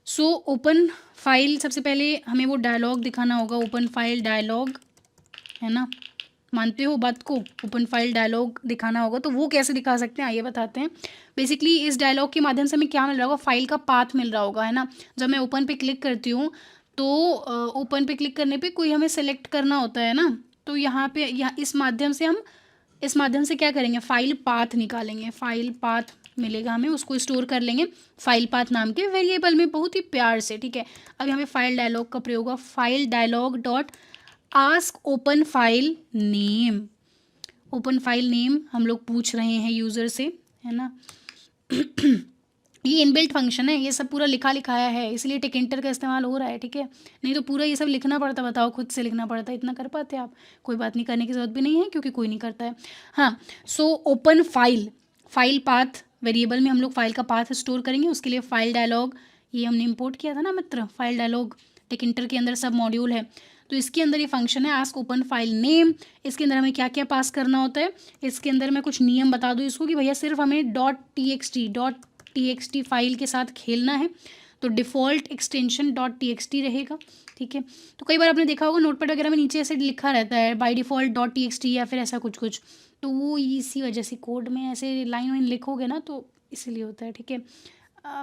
[SPEAKER 1] सो ओपन फाइल, सबसे पहले हमें वो डायलॉग दिखाना होगा, ओपन फाइल डायलॉग, है ना, मानते हो बात को, ओपन फाइल डायलॉग दिखाना होगा। तो वो कैसे दिखा सकते हैं आइए बताते हैं। बेसिकली इस डायलॉग के माध्यम से हमें क्या मिल रहा होगा, फाइल का पाथ मिल रहा होगा, है ना। जब मैं ओपन पे क्लिक करती हूँ तो ओपन पे क्लिक करने पे कोई हमें सेलेक्ट करना होता है ना, तो यहाँ पे यहाँ इस माध्यम से हम, इस माध्यम से क्या करेंगे, फाइल पाथ निकालेंगे, फाइल पाथ मिलेगा हमें, उसको स्टोर कर लेंगे फाइल पाथ नाम के वेरिएबल में, बहुत ही प्यार से, ठीक है। अब यहाँ पे फाइल डायलॉग का प्रयोग होगा, file dialog dot ask open file name, open file name हम लोग पूछ रहे हैं यूज़र से, है ना। ये इनबिल्ट फंक्शन है, ये सब पूरा लिखा लिखाया है, इसलिए टिक एंटर का इस्तेमाल हो रहा है, ठीक है। नहीं तो पूरा ये सब लिखना पड़ता, बताओ, खुद से लिखना पड़ता, इतना कर पाते आप, कोई बात नहीं, करने की ज़रूरत भी नहीं है क्योंकि कोई नहीं करता है। हाँ, so open file, file path variable में हम लोग फाइल का पाथ स्टोर करेंगे, उसके लिए फाइल डायलॉग, ये हमने इंपोर्ट किया था ना मित्र, फाइल डायलॉग टिक एंटर के अंदर सब मॉड्यूल है, तो इसके अंदर ये फंक्शन है आस्क ओपन फाइल नेम। इसके अंदर हमें क्या क्या पास करना होता है, इसके अंदर मैं कुछ नियम बता दूँ इसको कि भैया सिर्फ हमें .txt फाइल के साथ खेलना है, तो डिफ़ॉल्ट एक्सटेंशन .txt रहेगा, ठीक है। तो कई बार आपने देखा होगा नोटपैड वगैरह में नीचे ऐसे लिखा रहता है बाय डिफ़ॉल्ट .txt या फिर ऐसा कुछ कुछ, तो वो इसी वजह से कोड में ऐसे लाइन वाइन लिखोगे ना तो इसीलिए होता है, ठीक है।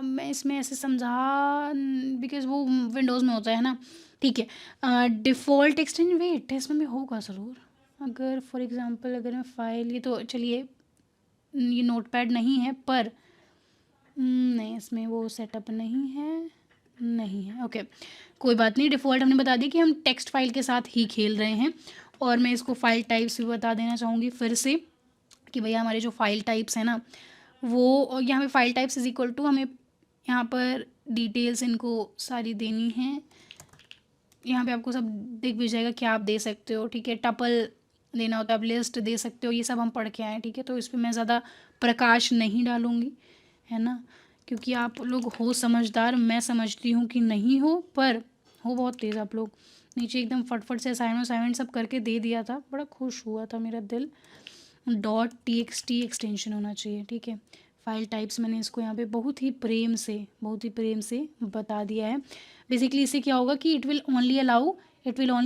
[SPEAKER 1] मैं इसमें ऐसे समझा, बिकॉज वो विंडोज़ में होता है ना, ठीक है। डिफ़ॉल्ट एक्सटेंशन, वेट, इसमें भी होगा ज़रूर, अगर फॉर एग्जांपल अगर मैं फाइल, ये तो चलिए ये नोटपैड नहीं है, पर नहीं इसमें वो सेटअप नहीं है, नहीं है, ओके, कोई बात नहीं। डिफ़ॉल्ट हमने बता दिया कि हम टेक्स्ट फाइल के साथ ही खेल रहे हैं, और मैं इसको फाइल टाइप्स भी बता देना चाहूँगी फिर से कि भैया हमारे जो फाइल टाइप्स हैं ना, वो यहाँ पे file types is equal to, हमें यहाँ पर डिटेल्स इनको सारी देनी है, यहाँ पे आपको सब दिख भी जाएगा क्या आप दे सकते हो, ठीक है। टपल देना होता है, आप लिस्ट दे सकते हो, ये सब हम पढ़ के आए, ठीक है। तो इस पर मैं ज़्यादा प्रकाश नहीं डालूँगी, है ना, क्योंकि आप लोग हो समझदार, मैं समझती हूँ कि नहीं हो, पर हो बहुत तेज़ आप लोग। नीचे एकदम फटफट से असाइनमेंट सब करके दे दिया था, बड़ा खुश हुआ था मेरा दिल। .txt एक्सटेंशन होना चाहिए, ठीक है। फाइल टाइप्स मैंने इसको यहाँ पे बहुत ही प्रेम से बता दिया है। बेसिकली इससे क्या होगा कि it will only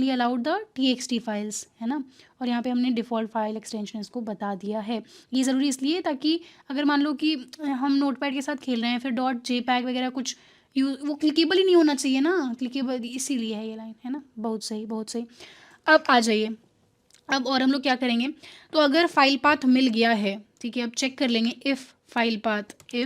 [SPEAKER 1] allow the txt files, है ना। और यहाँ पे हमने डिफ़ॉल्ट फाइल एक्सटेंशन इसको बता दिया है। ये ज़रूरी इसलिए ताकि अगर मान लो कि हम नोटपैड के साथ खेल रहे हैं, फिर .jpeg वगैरह कुछ वो क्लिकेबल ही नहीं होना चाहिए ना, क्लिकेबल इसीलिए है ये लाइन, है ना। बहुत सही, बहुत सही। अब आ जाइए, अब और हम लोग क्या करेंगे, तो अगर फाइल पाथ मिल गया है, ठीक है, अब चेक कर लेंगे इफ़ फाइल पाथ, अरे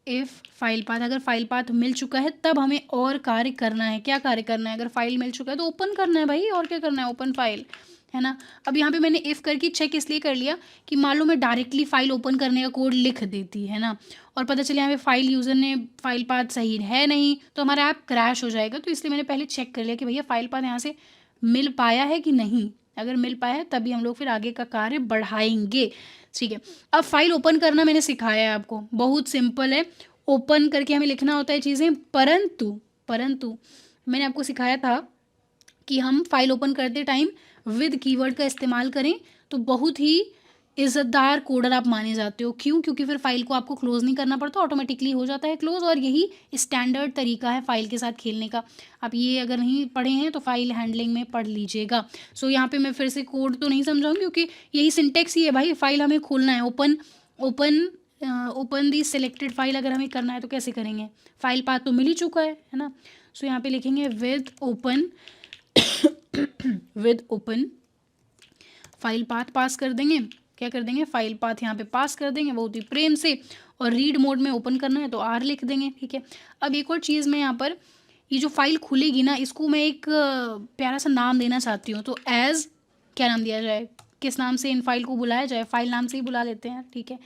[SPEAKER 1] इफ़ फाइल पाथ, अगर फाइल पाथ मिल चुका है तब हमें और कार्य करना है। क्या कार्य करना है, अगर फाइल मिल चुका है तो ओपन करना है भाई, और क्या करना है, ओपन फाइल, है ना। अब यहाँ पे मैंने इफ़ करके चेक इसलिए कर लिया कि मान लो मैं डायरेक्टली फाइल ओपन करने का कोड लिख देती, है ना, और पता चले यहाँ पे फाइल यूज़र ने फाइल पाथ सही है नहीं, तो हमारा ऐप क्रैश हो जाएगा। तो इसलिए मैंने पहले चेक कर लिया कि भैया फाइल पाथ यहाँ से मिल पाया है कि नहीं। अगर मिल पाया है तभी हम लोग फिर आगे का कार्य बढ़ाएंगे। ठीक है, अब फाइल ओपन करना मैंने सिखाया है आपको, बहुत सिंपल है। ओपन करके हमें लिखना होता है चीज़ें, परंतु मैंने आपको सिखाया था कि हम फाइल ओपन करते टाइम विद कीवर्ड का इस्तेमाल करें तो बहुत ही इज़्ज़तदार कोडर आप माने जाते हो। क्यों? क्योंकि फिर फाइल को आपको क्लोज़ नहीं करना पड़ता, ऑटोमेटिकली हो जाता है क्लोज़, और यही स्टैंडर्ड तरीका है फाइल के साथ खेलने का। आप ये अगर नहीं पढ़े हैं तो फाइल हैंडलिंग में पढ़ लीजिएगा। सो यहाँ पे मैं फिर से कोड तो नहीं समझाऊंगी क्योंकि यही सिंटेक्स ही है भाई, फाइल हमें खोलना है। ओपन दी सिलेक्टेड फाइल अगर हमें करना है तो कैसे करेंगे? फाइल पाथ तो मिल ही चुका है ना। सो यहाँ पे लिखेंगे विद ओपन फाइल पाथ पास कर देंगे। क्या कर देंगे? फाइल पाथ यहाँ पे पास कर देंगे बहुत ही प्रेम से, और रीड मोड में ओपन करना है तो आर लिख देंगे। ठीक है, अब एक और चीज़ मैं यहाँ पर, ये जो फाइल खुलेगी ना, इसको मैं एक प्यारा सा नाम देना चाहती हूँ। तो एज क्या नाम दिया जाए, किस नाम से इन फाइल को बुलाया जाए? फाइल नाम से ही बुला लेते हैं। ठीक है,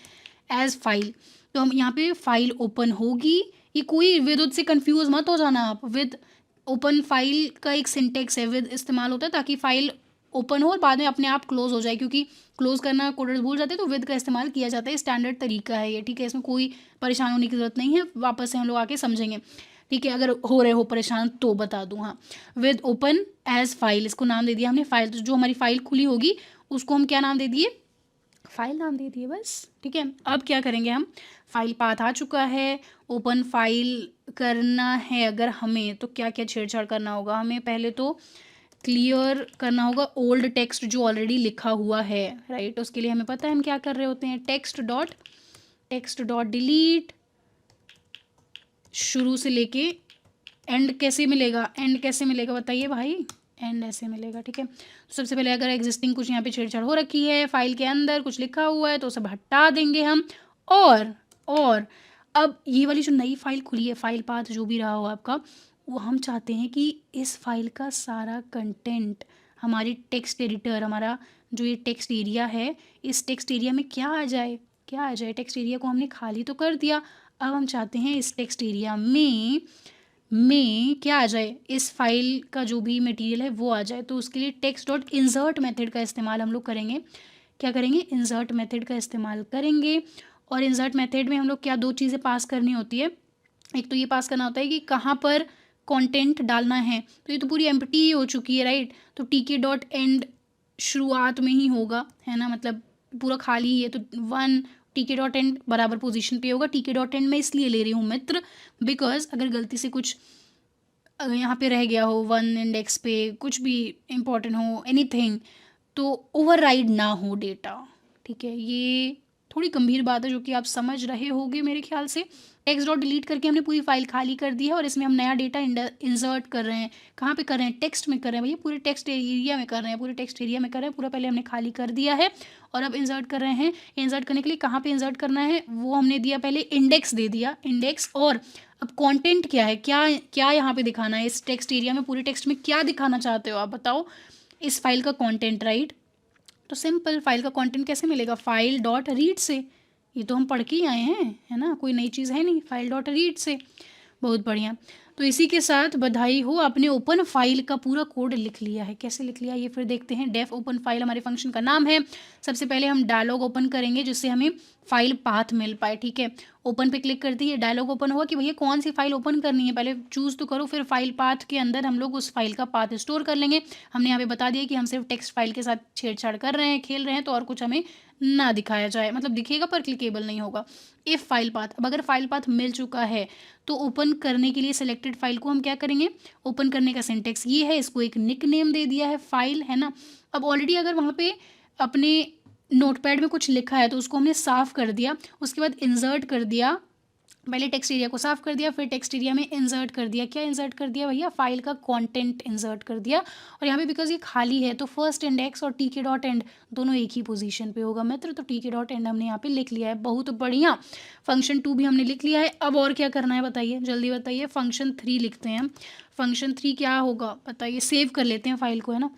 [SPEAKER 1] एज फाइल। तो हम यहाँ पे फाइल ओपन होगी, ये कोई विद से कंफ्यूज मत हो जाना आप। विद ओपन फाइल का एक सिंटेक्स है, विद इस्तेमाल होता है ताकि फाइल ओपन हो और बाद में अपने आप क्लोज हो जाए, क्योंकि क्लोज करना कोडर्स भूल जाते हैं तो विद का इस्तेमाल किया जाता है। स्टैंडर्ड तरीका है ये। ठीक है, इसमें कोई परेशान होने की ज़रूरत नहीं है, वापस से हम लोग आके समझेंगे। ठीक है, अगर हो रहे हो परेशान तो बता दूँ। हाँ, विद ओपन एज फाइल, इसको नाम दे दिया हमने फाइल। तो जो हमारी फाइल खुली होगी उसको हम क्या नाम दे दिए? फाइल नाम दे दिए बस। ठीक है, अब क्या करेंगे हम? फाइल पाथ आ चुका है, ओपन फाइल करना है अगर हमें, तो क्या क्या छेड़छाड़ करना होगा हमें? पहले तो क्लियर करना होगा ओल्ड टेक्स्ट जो ऑलरेडी लिखा हुआ है, राइट। उसके लिए हमें पता है हम क्या कर रहे होते हैं, टेक्स्ट डॉट डिलीट, शुरू से लेके एंड कैसे मिलेगा बताइए भाई? एंड ऐसे मिलेगा। ठीक है, तो सबसे पहले अगर एग्जिस्टिंग कुछ यहाँ पे छेड़छाड़ हो रखी है, फाइल के अंदर कुछ लिखा हुआ है तो सब हटा देंगे हम। और अब ये वाली जो नई फाइल खुली है, फाइल पाथ जो भी रहा हो आपका, वो हम चाहते हैं कि इस फाइल का सारा कंटेंट हमारी टेक्स्ट एडिटर, हमारा जो ये टेक्स्ट एरिया है, इस टेक्स्ट एरिया में क्या आ जाए? टेक्स्ट एरिया को हमने खाली तो कर दिया, अब हम चाहते हैं इस टेक्स्ट एरिया में क्या आ जाए? इस फाइल का जो भी मटेरियल है वो आ जाए। तो उसके लिए टेक्स्ट डॉट इंसर्ट मेथड का इस्तेमाल हम लोग करेंगे। क्या करेंगे? इंसर्ट मेथड का इस्तेमाल करेंगे। और इंसर्ट मेथड में हम लोग क्या दो चीज़ें पास करनी होती है। एक तो ये पास करना होता है कि कहाँ पर कंटेंट डालना है, तो ये तो पूरी एम्प्टी ही हो चुकी है, राइट। तो टीके डॉट एंड शुरुआत में ही होगा, है ना, मतलब पूरा खाली ही है। तो 1 टीके डॉट एंड बराबर पोजीशन पे होगा। टीके डॉट एंड मैं इसलिए ले रही हूँ मित्र, बिकॉज अगर गलती से कुछ यहाँ पे रह गया हो 1 इंडेक्स पे, कुछ भी इम्पोर्टेंट हो, एनीथिंग, तो ओवरराइड ना हो डेटा। ठीक है, ये थोड़ी गंभीर बात है जो कि आप समझ रहे होंगे मेरे ख्याल से। टेक्स्ट डॉट डिलीट करके हमने पूरी फाइल खाली कर दी है और इसमें हम नया डेटा इंसर्ट कर रहे हैं। कहाँ पे कर रहे हैं? टेक्स्ट में कर रहे हैं भैया, पूरे टेक्स्ट एरिया में कर रहे हैं, पूरा पहले हमने खाली कर दिया है और अब इंसर्ट कर रहे हैं। इंसर्ट करने के लिए कहाँ पे इंसर्ट करना है वो हमने दिया, पहले इंडेक्स दे दिया, इंडेक्स। और अब कंटेंट क्या है, क्या यहाँ पे दिखाना है इस टेक्स्ट एरिया में? पूरे टेक्स्ट में क्या दिखाना चाहते हो आप बताओ? इस फाइल का कंटेंट, राइट। तो सिंपल, फाइल का कंटेंट कैसे मिलेगा? फाइल डॉट रीड से। ये तो हम पढ़ के ही आए हैं, है ना, कोई नई चीज़ है नहीं। फाइल डॉट रीड से, बहुत बढ़िया। तो इसी के साथ बधाई हो, आपने ओपन फाइल का पूरा कोड लिख लिया है। कैसे लिख लिया ये फिर देखते हैं। डेफ ओपन फाइल हमारे फंक्शन का नाम है। सबसे पहले हम डायलॉग ओपन करेंगे जिससे हमें फाइल पाथ मिल पाए। ठीक है, ओपन पे क्लिक करते ही डायलॉग ओपन हुआ कि भैया कौन सी फाइल ओपन करनी है, पहले चूज़ तो करो, फिर फाइल पाथ के अंदर हम लोग उस फाइल का पाथ स्टोर कर लेंगे। हमने यहाँ पे बता दिया कि हम सिर्फ टेक्स्ट फाइल के साथ छेड़छाड़ कर रहे हैं, खेल रहे हैं, तो और कुछ हमें ना दिखाया जाए, मतलब दिखेगा पर क्लिकेबल नहीं होगा। इफ़ फाइल पाथ, अब अगर फाइल पाथ मिल चुका है तो ओपन करने के लिए सिलेक्टेड फाइल को हम क्या करेंगे? ओपन करने का सिंटेक्स ये है, इसको एक निक नेम दे दिया है फाइल, है ना। अब ऑलरेडी अगर वहाँ पे अपने नोटपैड में कुछ लिखा है तो उसको हमने साफ़ कर दिया, उसके बाद इंसर्ट कर दिया। पहले टेक्स्ट एरिया को साफ़ कर दिया, फिर टेक्स्ट एरिया में इंसर्ट कर दिया। क्या इंसर्ट कर दिया भैया? फाइल का कंटेंट इंसर्ट कर दिया। और यहाँ पे बिकॉज ये खाली है तो फर्स्ट इंडेक्स और टीके डॉट एंड दोनों एक ही पोजीशन पे होगा मित्र। तो टीके डॉट एंड हमने यहाँ पे लिख लिया है, बहुत बढ़िया। फंक्शन 2 भी हमने लिख लिया है। अब और क्या करना है बताइए, जल्दी बताइए। फंक्शन 3 लिखते हैं हम। फंक्शन 3 क्या होगा बताइए? सेव कर लेते हैं फाइल को, है ना।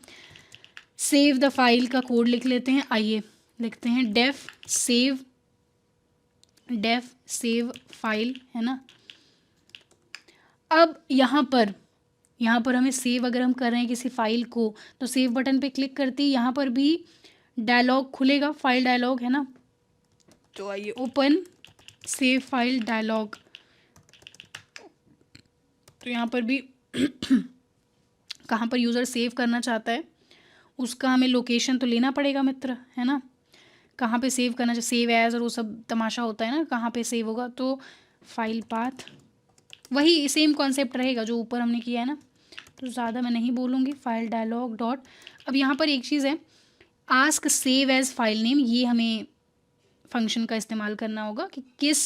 [SPEAKER 1] सेव द फाइल का कोड लिख लेते हैं। आइए लिखते हैं डेफ सेव फाइल, है ना। अब यहाँ पर हमें सेव, अगर हम कर रहे हैं किसी फाइल को तो सेव बटन पे क्लिक करते ही यहाँ पर भी डायलॉग खुलेगा, फाइल डायलॉग, है ना। तो आइए ओपन सेव फाइल डायलॉग। तो यहाँ पर भी कहाँ पर यूज़र सेव करना चाहता है उसका हमें लोकेशन तो लेना पड़ेगा मित्र, है ना। कहाँ पे सेव करना चाहिए, सेव एज और वो सब तमाशा होता है ना, कहाँ पे सेव होगा। तो फाइल पाथ वही सेम कॉन्सेप्ट रहेगा जो ऊपर हमने किया है ना, तो ज़्यादा मैं नहीं बोलूँगी। फाइल डायलॉग डॉट, अब यहाँ पर एक चीज़ है, ask save as file name, ये हमें फंक्शन का इस्तेमाल करना होगा कि किस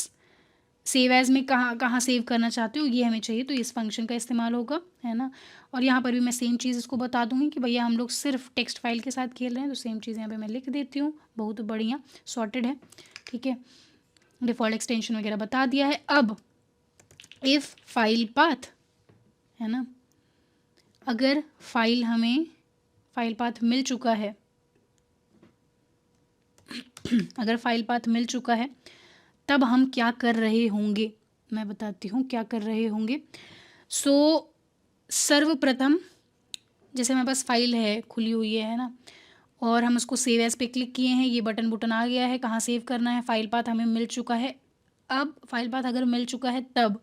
[SPEAKER 1] सेव एज में कहाँ सेव करना चाहते हो, ये हमें चाहिए, तो इस फंक्शन का इस्तेमाल होगा, है ना। और यहाँ पर भी मैं सेम चीज़ इसको बता दूँगी कि भैया हम लोग सिर्फ टेक्स्ट फाइल के साथ खेल रहे हैं, तो सेम चीज़ यहाँ पे मैं लिख देती हूँ। बहुत बढ़िया, सॉर्टेड है, ठीक है। डिफ़ॉल्ट एक्सटेंशन वगैरह बता दिया है। अब इफ़ फाइल पाथ, है ना, अगर हमें फाइल पाथ मिल चुका है अगर फाइल पाथ मिल चुका है तब हम क्या कर रहे होंगे, मैं बताती हूँ क्या कर रहे होंगे। सो सर्वप्रथम जैसे हमारे पास फाइल है, खुली हुई है ना, और हम उसको सेव एज पे क्लिक किए हैं, ये बटन आ गया है, कहाँ सेव करना है, फाइल पाथ हमें मिल चुका है। अब फाइल पाथ अगर मिल चुका है तब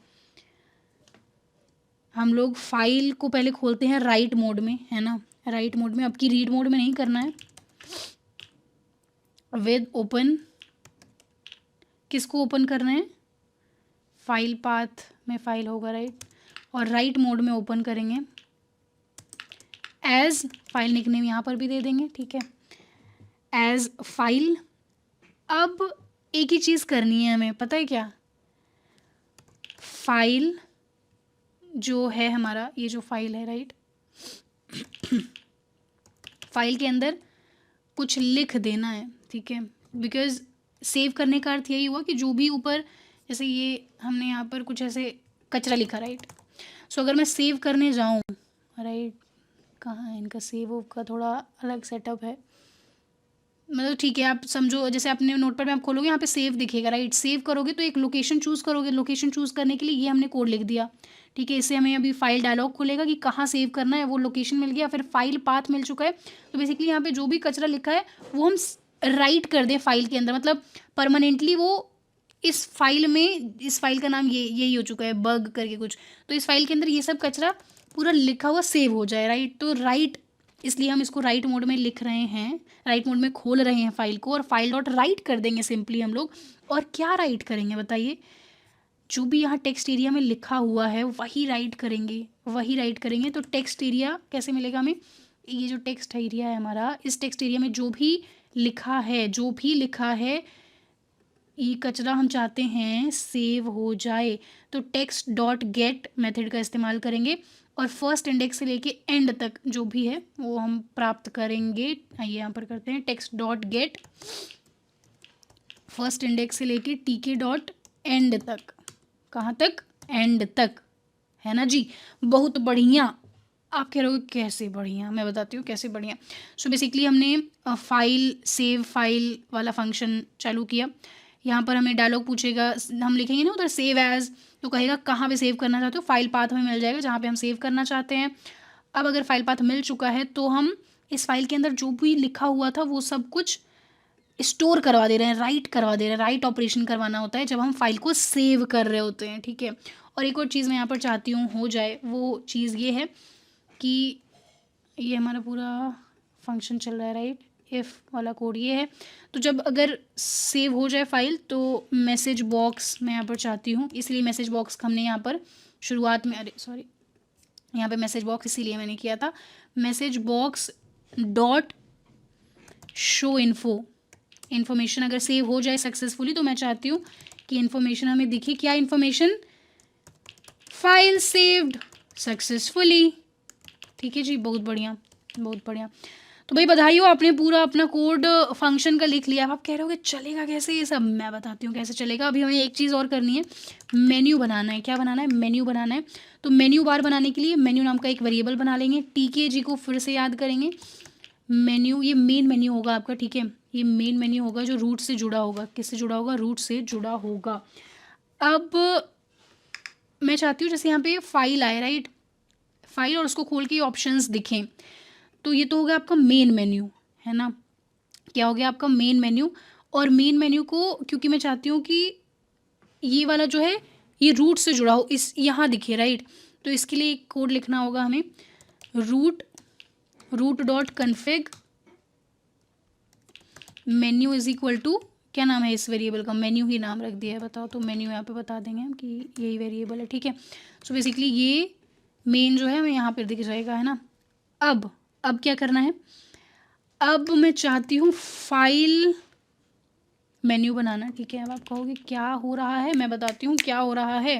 [SPEAKER 1] हम लोग फाइल को पहले खोलते हैं राइट मोड में, है ना, राइट मोड में, अब की रीड मोड में नहीं करना है। विद ओपन, किसको ओपन करना है, फाइल पाथ में फाइल होगा, राइट, और राइट मोड में ओपन करेंगे। एज फाइल निकनेम यहाँ पर भी दे देंगे, ठीक है, एज फाइल। अब एक ही चीज़ करनी है हमें, पता है क्या, फाइल जो है हमारा, ये जो फाइल है, राइट, फाइल के अंदर कुछ लिख देना है, ठीक है, बिकॉज सेव करने का अर्थ यही हुआ कि जो भी ऊपर, जैसे ये हमने यहाँ पर कुछ ऐसे कचरा लिखा, राइट, सो अगर मैं सेव करने जाऊँ, राइट, कहाँ है इनका सेव का थोड़ा अलग सेटअप है, मतलब ठीक है, आप समझो जैसे अपने नोटपैड में आप खोलोगे, यहाँ पे सेव दिखेगा, राइट, सेव करोगे तो एक लोकेशन चूज़ करोगे, लोकेशन चूज़ करने के लिए ये हमने कोड लिख दिया, ठीक है। इससे हमें अभी फाइल डायलॉग खुलेगा कि कहाँ सेव करना है, वो लोकेशन मिल गया, फिर फाइल पाथ मिल चुका है। तो बेसिकली यहाँ पे जो भी कचरा लिखा है वो हम राइट कर दें फाइल के अंदर, मतलब परमानेंटली वो इस फाइल में, इस फाइल का नाम यही हो चुका है, बग करके कुछ, तो इस फाइल के अंदर ये सब कचरा पूरा लिखा हुआ सेव हो जाए, राइट। तो राइट, इसलिए हम इसको राइट मोड में लिख रहे हैं, राइट मोड में खोल रहे हैं फाइल को, और फाइल डॉट राइट कर देंगे सिंपली हम लोग। और क्या राइट करेंगे बताइए, जो भी यहाँ टेक्स्ट एरिया में लिखा हुआ है वही राइट करेंगे। तो टेक्स्ट एरिया कैसे मिलेगा हमें, ये जो टेक्स्ट एरिया है हमारा, इस टेक्स्ट एरिया में जो भी लिखा है ये कचरा हम चाहते हैं सेव हो जाए, तो टेक्स्ट डॉट गेट मेथड का इस्तेमाल करेंगे, और फर्स्ट इंडेक्स से लेके एंड तक जो भी है वो हम प्राप्त करेंगे। आइए यहाँ पर करते हैं text dot get first index से लेके टीके डॉट एंड तक, कहाँ तक, एंड तक, है ना जी। बहुत बढ़िया, आप कह रहे हो कैसे बढ़िया, मैं बताती हूँ कैसे बढ़िया। सो बेसिकली हमने फाइल सेव फाइल वाला फंक्शन चालू किया। यहाँ पर हमें डायलॉग पूछेगा, हम लिखेंगे ना उधर सेव एज, तो कहेगा कहाँ पे सेव करना चाहते हो, फाइल पाथ हमें मिल जाएगा जहाँ पे हम सेव करना चाहते हैं। अब अगर फाइल पाथ मिल चुका है तो हम इस फाइल के अंदर जो भी लिखा हुआ था वो सब कुछ स्टोर करवा दे रहे हैं, राइट करवा दे रहे हैं। राइट ऑपरेशन करवाना होता है जब हम फाइल को सेव कर रहे होते हैं, ठीक है। और एक और चीज़ मैं यहाँ पर चाहती हूँ हो जाए, वो चीज़ ये है कि ये हमारा पूरा फंक्शन चल रहा है, राइट, इफ़ वाला कोड ये है। तो जब अगर सेव हो जाए फाइल तो मैसेज बॉक्स मैं यहाँ पर चाहती हूँ, इसलिए मैसेज बॉक्स हमने यहाँ पर शुरुआत में, अरे सॉरी, यहाँ पे मैसेज बॉक्स इसीलिए मैंने किया था, message box dot show information अगर सेव हो जाए सक्सेसफुली, तो मैं चाहती हूँ कि इन्फॉर्मेशन हमें दिखे, क्या इन्फॉर्मेशन, फाइल सेव्ड सक्सेसफुली, ठीक है जी, बहुत बढ़िया बहुत बढ़िया। तो भाई बधाई हो, आपने पूरा अपना कोड फंक्शन का लिख लिया। अब आप कह रहे होगे चलेगा कैसे ये सब, मैं बताती हूँ कैसे चलेगा। अभी हमें एक चीज़ और करनी है, मेन्यू बनाना है। क्या बनाना है, मेन्यू बनाना है। तो मेन्यू बार बनाने के लिए मेन्यू नाम का एक वेरिएबल बना लेंगे, टीके जी को फिर से याद करेंगे, मेन्यू, ये मेन मेन्यू होगा आपका, ठीक है। ये मेन मेन्यू होगा जो रूट से जुड़ा होगा। किससे जुड़ा होगा? रूट से जुड़ा होगा। अब मैं चाहती हूँ जैसे यहाँ पे फाइल आए, राइट, फाइल और उसको खोल के ऑप्शंस दिखें। तो ये तो हो गया आपका मेन मेन्यू, है ना। क्या हो गया आपका? Main menu. और मेन मेन्यू को क्योंकि मैं चाहती हूँ कि ये वाला जो है ये रूट से जुड़ा हो, इस यहाँ दिखे, राइट। तो इसके लिए एक कोड लिखना होगा हमें, root dot config menu is equal to, क्या नाम है इस वेरिएबल का? मेन्यू ही नाम रख दिया है, बताओ। तो मेन्यू यहाँ पे बता देंगे हम कि यही वेरिएबल है, ठीक है। सो बेसिकली ये मेन जो है हमें यहाँ पर दिख जाएगा, है ना। अब क्या करना है? अब मैं चाहती हूँ फाइल मेन्यू बनाना, ठीक है। अब आप कहोगे क्या हो रहा है, मैं बताती हूँ क्या हो रहा है।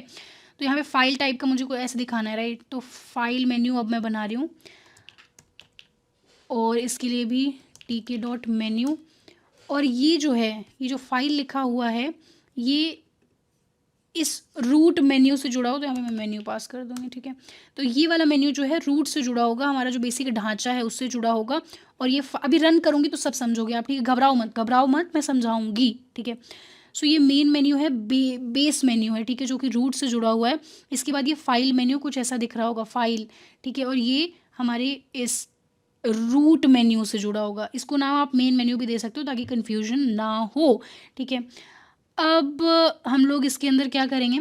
[SPEAKER 1] तो यहाँ पे फाइल टाइप का मुझे कोई ऐसे दिखाना है, राइट। तो फाइल मेन्यू अब मैं बना रही हूँ, और इसके लिए भी tk डॉट मेन्यू। और ये जो है, ये जो फाइल लिखा हुआ है, ये इस रूट मेन्यू से जुड़ा हो, तो यहाँ पे मैं मेन्यू पास कर दूँगी, ठीक है। तो ये वाला मेन्यू जो है रूट से जुड़ा होगा, हमारा जो बेसिक ढांचा है उससे जुड़ा होगा। और ये अभी रन करूँगी तो सब समझोगे आप, ठीक है। घबराओ मत, मैं समझाऊँगी, ठीक है। सो ये मेन मेन्यू है, बेस मेन्यू है, ठीक है, जो कि रूट से जुड़ा हुआ है। इसके बाद ये फाइल मेन्यू कुछ ऐसा दिख रहा होगा, फाइल, ठीक है। और ये हमारे इस रूट मेन्यू से जुड़ा होगा। इसको नाम आप मेन मेन्यू भी दे सकते हो ताकि कन्फ्यूजन ना हो, ठीक है। अब हम लोग इसके अंदर क्या करेंगे?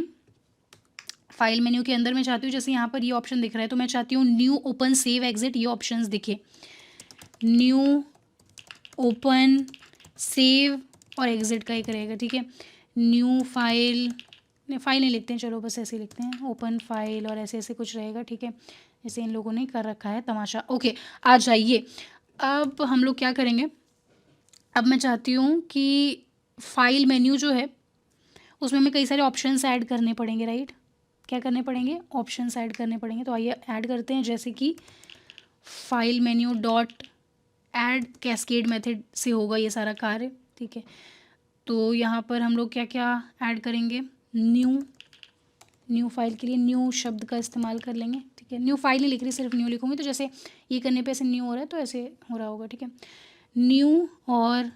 [SPEAKER 1] फाइल मेन्यू के अंदर मैं चाहती हूँ जैसे यहाँ पर ये ऑप्शन दिख रहा है, तो मैं चाहती हूँ न्यू, ओपन, सेव, एग्जिट, ये ऑप्शंस दिखे। न्यू, ओपन, सेव और एग्जिट का एक रहेगा, ठीक है। न्यू फाइल नहीं लिखते हैं, चलो बस ऐसे ही लिखते हैं, ओपन फाइल और ऐसे ऐसे कुछ रहेगा, ठीक है। जैसे इन लोगों ने कर रखा है तमाशा। ओके, आ जाइए। अब हम लोग क्या करेंगे? अब मैं चाहती हूँ कि फाइल मेन्यू जो है उसमें हमें कई सारे ऑप्शंस ऐड करने पड़ेंगे, राइट। क्या करने पड़ेंगे? ऑप्शंस ऐड करने पड़ेंगे। तो आइए ऐड करते हैं, जैसे कि file menu dot add cascade method से होगा ये सारा कार्य, ठीक है। तो यहाँ पर हम लोग क्या क्या ऐड करेंगे? न्यू फाइल के लिए न्यू शब्द का इस्तेमाल कर लेंगे, ठीक है। न्यू फाइल नहीं लिख रही, सिर्फ न्यू लिखूँगी, तो जैसे ये करने पे ऐसे न्यू हो रहा है तो ऐसे हो रहा होगा, ठीक है। न्यू और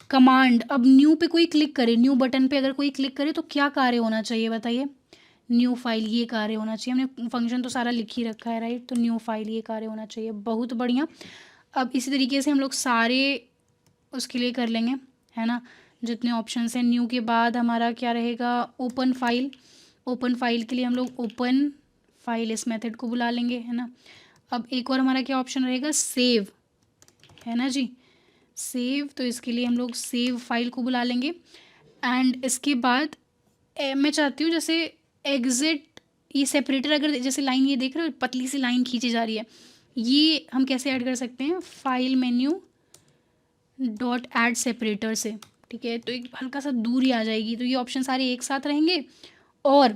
[SPEAKER 1] कमांड। अब न्यू पे कोई क्लिक करे, न्यू बटन पे अगर कोई क्लिक करे तो क्या कार्य होना चाहिए बताइए? न्यू फाइल ये कार्य होना चाहिए। हमने फंक्शन तो सारा लिख ही रखा है, राइट। तो न्यू फाइल ये कार्य होना चाहिए, बहुत बढ़िया। अब इसी तरीके से हम लोग सारे उसके लिए कर लेंगे, है ना, जितने ऑप्शंस हैं। न्यू के बाद हमारा क्या रहेगा? Open file. ओपन फाइल के लिए हम लोग ओपन फाइल इस मेथड को बुला लेंगे, है ना। अब एक और हमारा क्या ऑप्शन रहेगा? सेव, है ना जी, सेव। तो इसके लिए हम लोग सेव फाइल को बुला लेंगे। एंड इसके बाद मैं चाहती हूँ जैसे एग्जिट, ये सेपरेटर, अगर जैसे लाइन ये देख रहे हो पतली सी लाइन खींची जा रही है, ये हम कैसे ऐड कर सकते हैं? File menu dot add separator से, ठीक है। तो एक हल्का सा दूरी आ जाएगी, तो ये ऑप्शन सारे एक साथ रहेंगे। और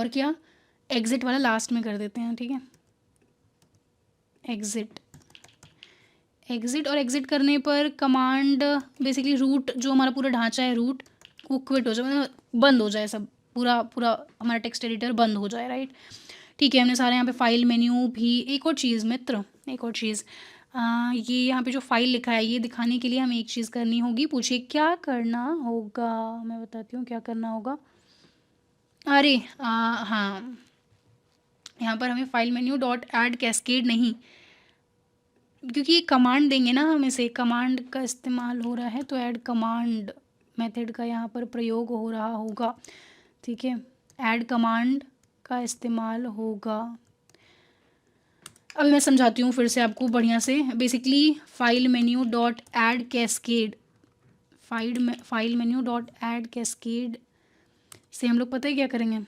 [SPEAKER 1] क्या, एग्जिट वाला लास्ट में कर देते हैं, ठीक है। एग्जिट और एग्जिट करने पर कमांड बेसिकली रूट, जो हमारा पूरा ढांचा है रूट, वो क्विट हो जाए, मतलब बंद हो जाए, सब पूरा हमारा टेक्स्ट एडिटर बंद हो जाए, राइट। ठीक है, हमने सारे यहाँ पे फाइल मेन्यू भी। एक और चीज़ मित्र, एक और चीज़, ये यहाँ पे जो फाइल लिखा है ये दिखाने के लिए हमें एक चीज़ करनी होगी। पूछिए क्या करना होगा? मैं बताती हूँ क्या करना होगा। अरे हाँ, यहाँ पर हमें file menu dot add cascade नहीं, क्योंकि ये कमांड देंगे ना हम, इसे कमांड का इस्तेमाल हो रहा है, तो ऐड कमांड मेथड का यहाँ पर प्रयोग हो रहा होगा, ठीक है। ऐड कमांड का इस्तेमाल होगा। अभी मैं समझाती हूँ फिर से आपको बढ़िया से। Basically file menu dot add cascade, file menu dot add cascade से हम लोग पता है क्या करेंगे?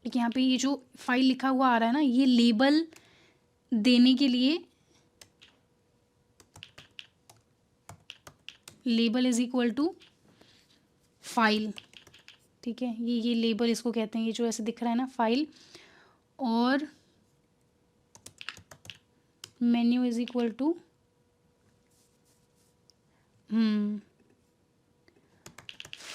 [SPEAKER 1] यहाँ पे ये जो फाइल लिखा हुआ आ रहा है ना, ये लेबल देने के लिए label is equal to file, ठीक है। ये लेबल इसको कहते हैं, ये जो ऐसे दिख रहा है ना फाइल, और menu is equal to